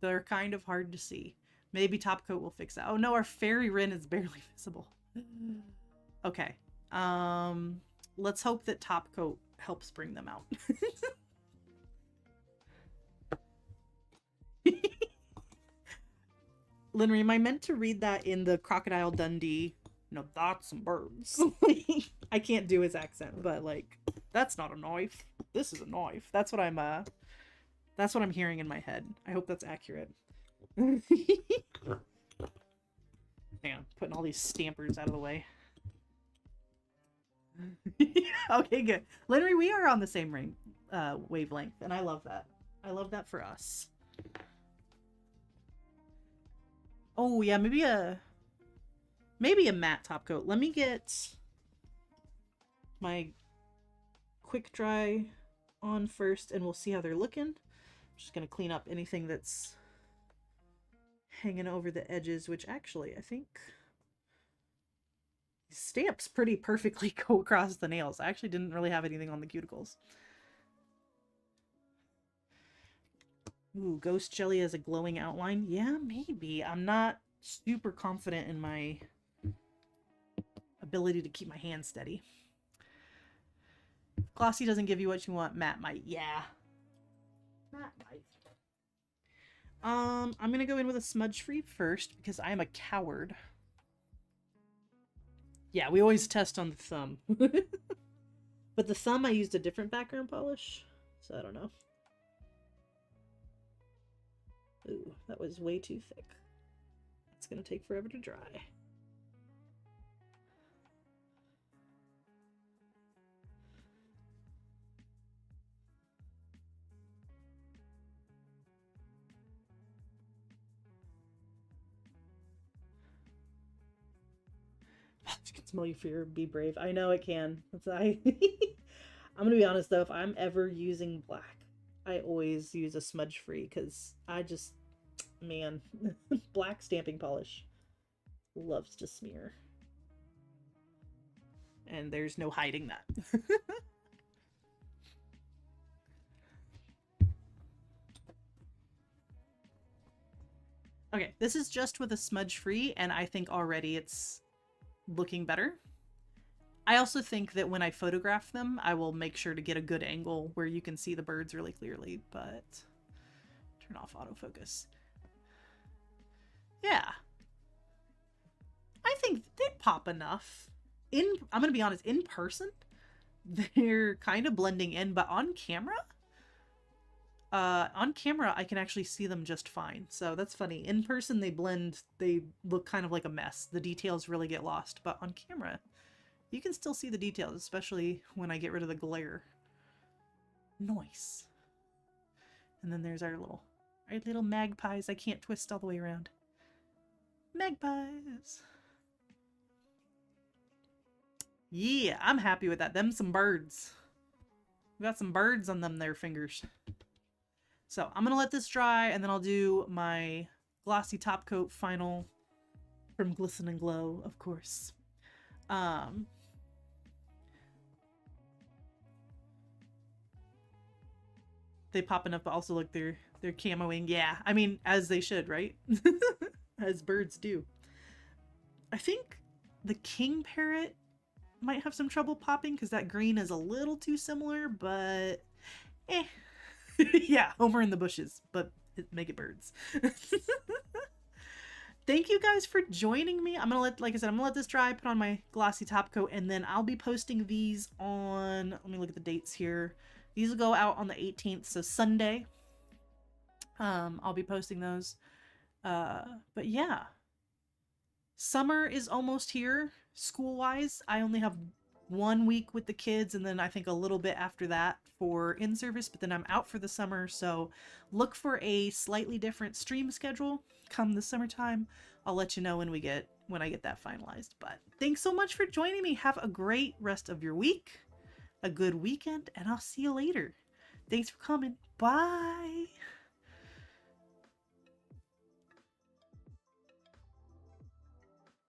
They're kind of hard to see. Maybe top coat will fix that. Oh no, our fairy wren is barely visible. Okay. Let's hope that top coat helps bring them out. Linnery, am I meant to read that in the Crocodile Dundee? No, that's some birds. I can't do his accent, but like, that's not a knife. This is a knife. That's what I'm hearing in my head. I hope that's accurate. Hang on, putting all these stampers out of the way. Okay, good. Linnery, we are on the same wavelength, and I love that. I love that for us. Oh yeah, maybe a matte top coat. Let me get my quick dry on first and we'll see how they're looking. I'm just going to clean up anything that's hanging over the edges, which actually I think stamps pretty perfectly go across the nails. I actually didn't really have anything on the cuticles. Ooh, ghost jelly as a glowing outline. Yeah, maybe. I'm not super confident in my ability to keep my hand steady. Glossy doesn't give you what you want. Matte might. Yeah. Matte might. I'm gonna go in with a smudge free first because I am a coward. Yeah, we always test on the thumb. But the thumb I used a different background polish, so I don't know. Ooh, that was way too thick. It's gonna take forever to dry. You can smell your fear. Be brave. I know it can. I'm gonna be honest though. If I'm ever using black, I always use a smudge free because I just, man, black stamping polish loves to smear, and there's no hiding that. Okay, this is just with a smudge free, and I think already it's looking better. I also think that when I photograph them, I will make sure to get a good angle where you can see the birds really clearly, but turn off autofocus. Yeah. I think they pop enough. I'm going to be honest, in person, they're kind of blending in, but on camera, I can actually see them just fine. So that's funny. In person, they blend, they look kind of like a mess. The details really get lost, but on camera, you can still see the details, especially when I get rid of the glare. Nice. And then there's our little magpies I can't twist all the way around. Magpies. Yeah, I'm happy with that. Them some birds. We got some birds on them there fingers. So I'm going to let this dry, and then I'll do my glossy top coat final from Glisten and Glow, of course. They pop enough, but also look, they're camoing. Yeah, I mean, as they should, right? As birds do. I think the king parrot might have some trouble popping because that green is a little too similar, but eh. Yeah, Homer in the bushes, but make it birds. Thank you guys for joining me. I'm gonna like I said, I'm gonna let this dry, put on my glossy top coat, and then I'll be posting these on, let me look at the dates here. These will go out on the 18th, so Sunday. I'll be posting those. But yeah. Summer is almost here, school-wise. I only have 1 week with the kids, and then I think a little bit after that for in-service, but then I'm out for the summer, so look for a slightly different stream schedule come the summertime. I'll let you know when I get that finalized. But thanks so much for joining me. Have a great rest of your week, a good weekend, and I'll see you later. Thanks for coming. Bye.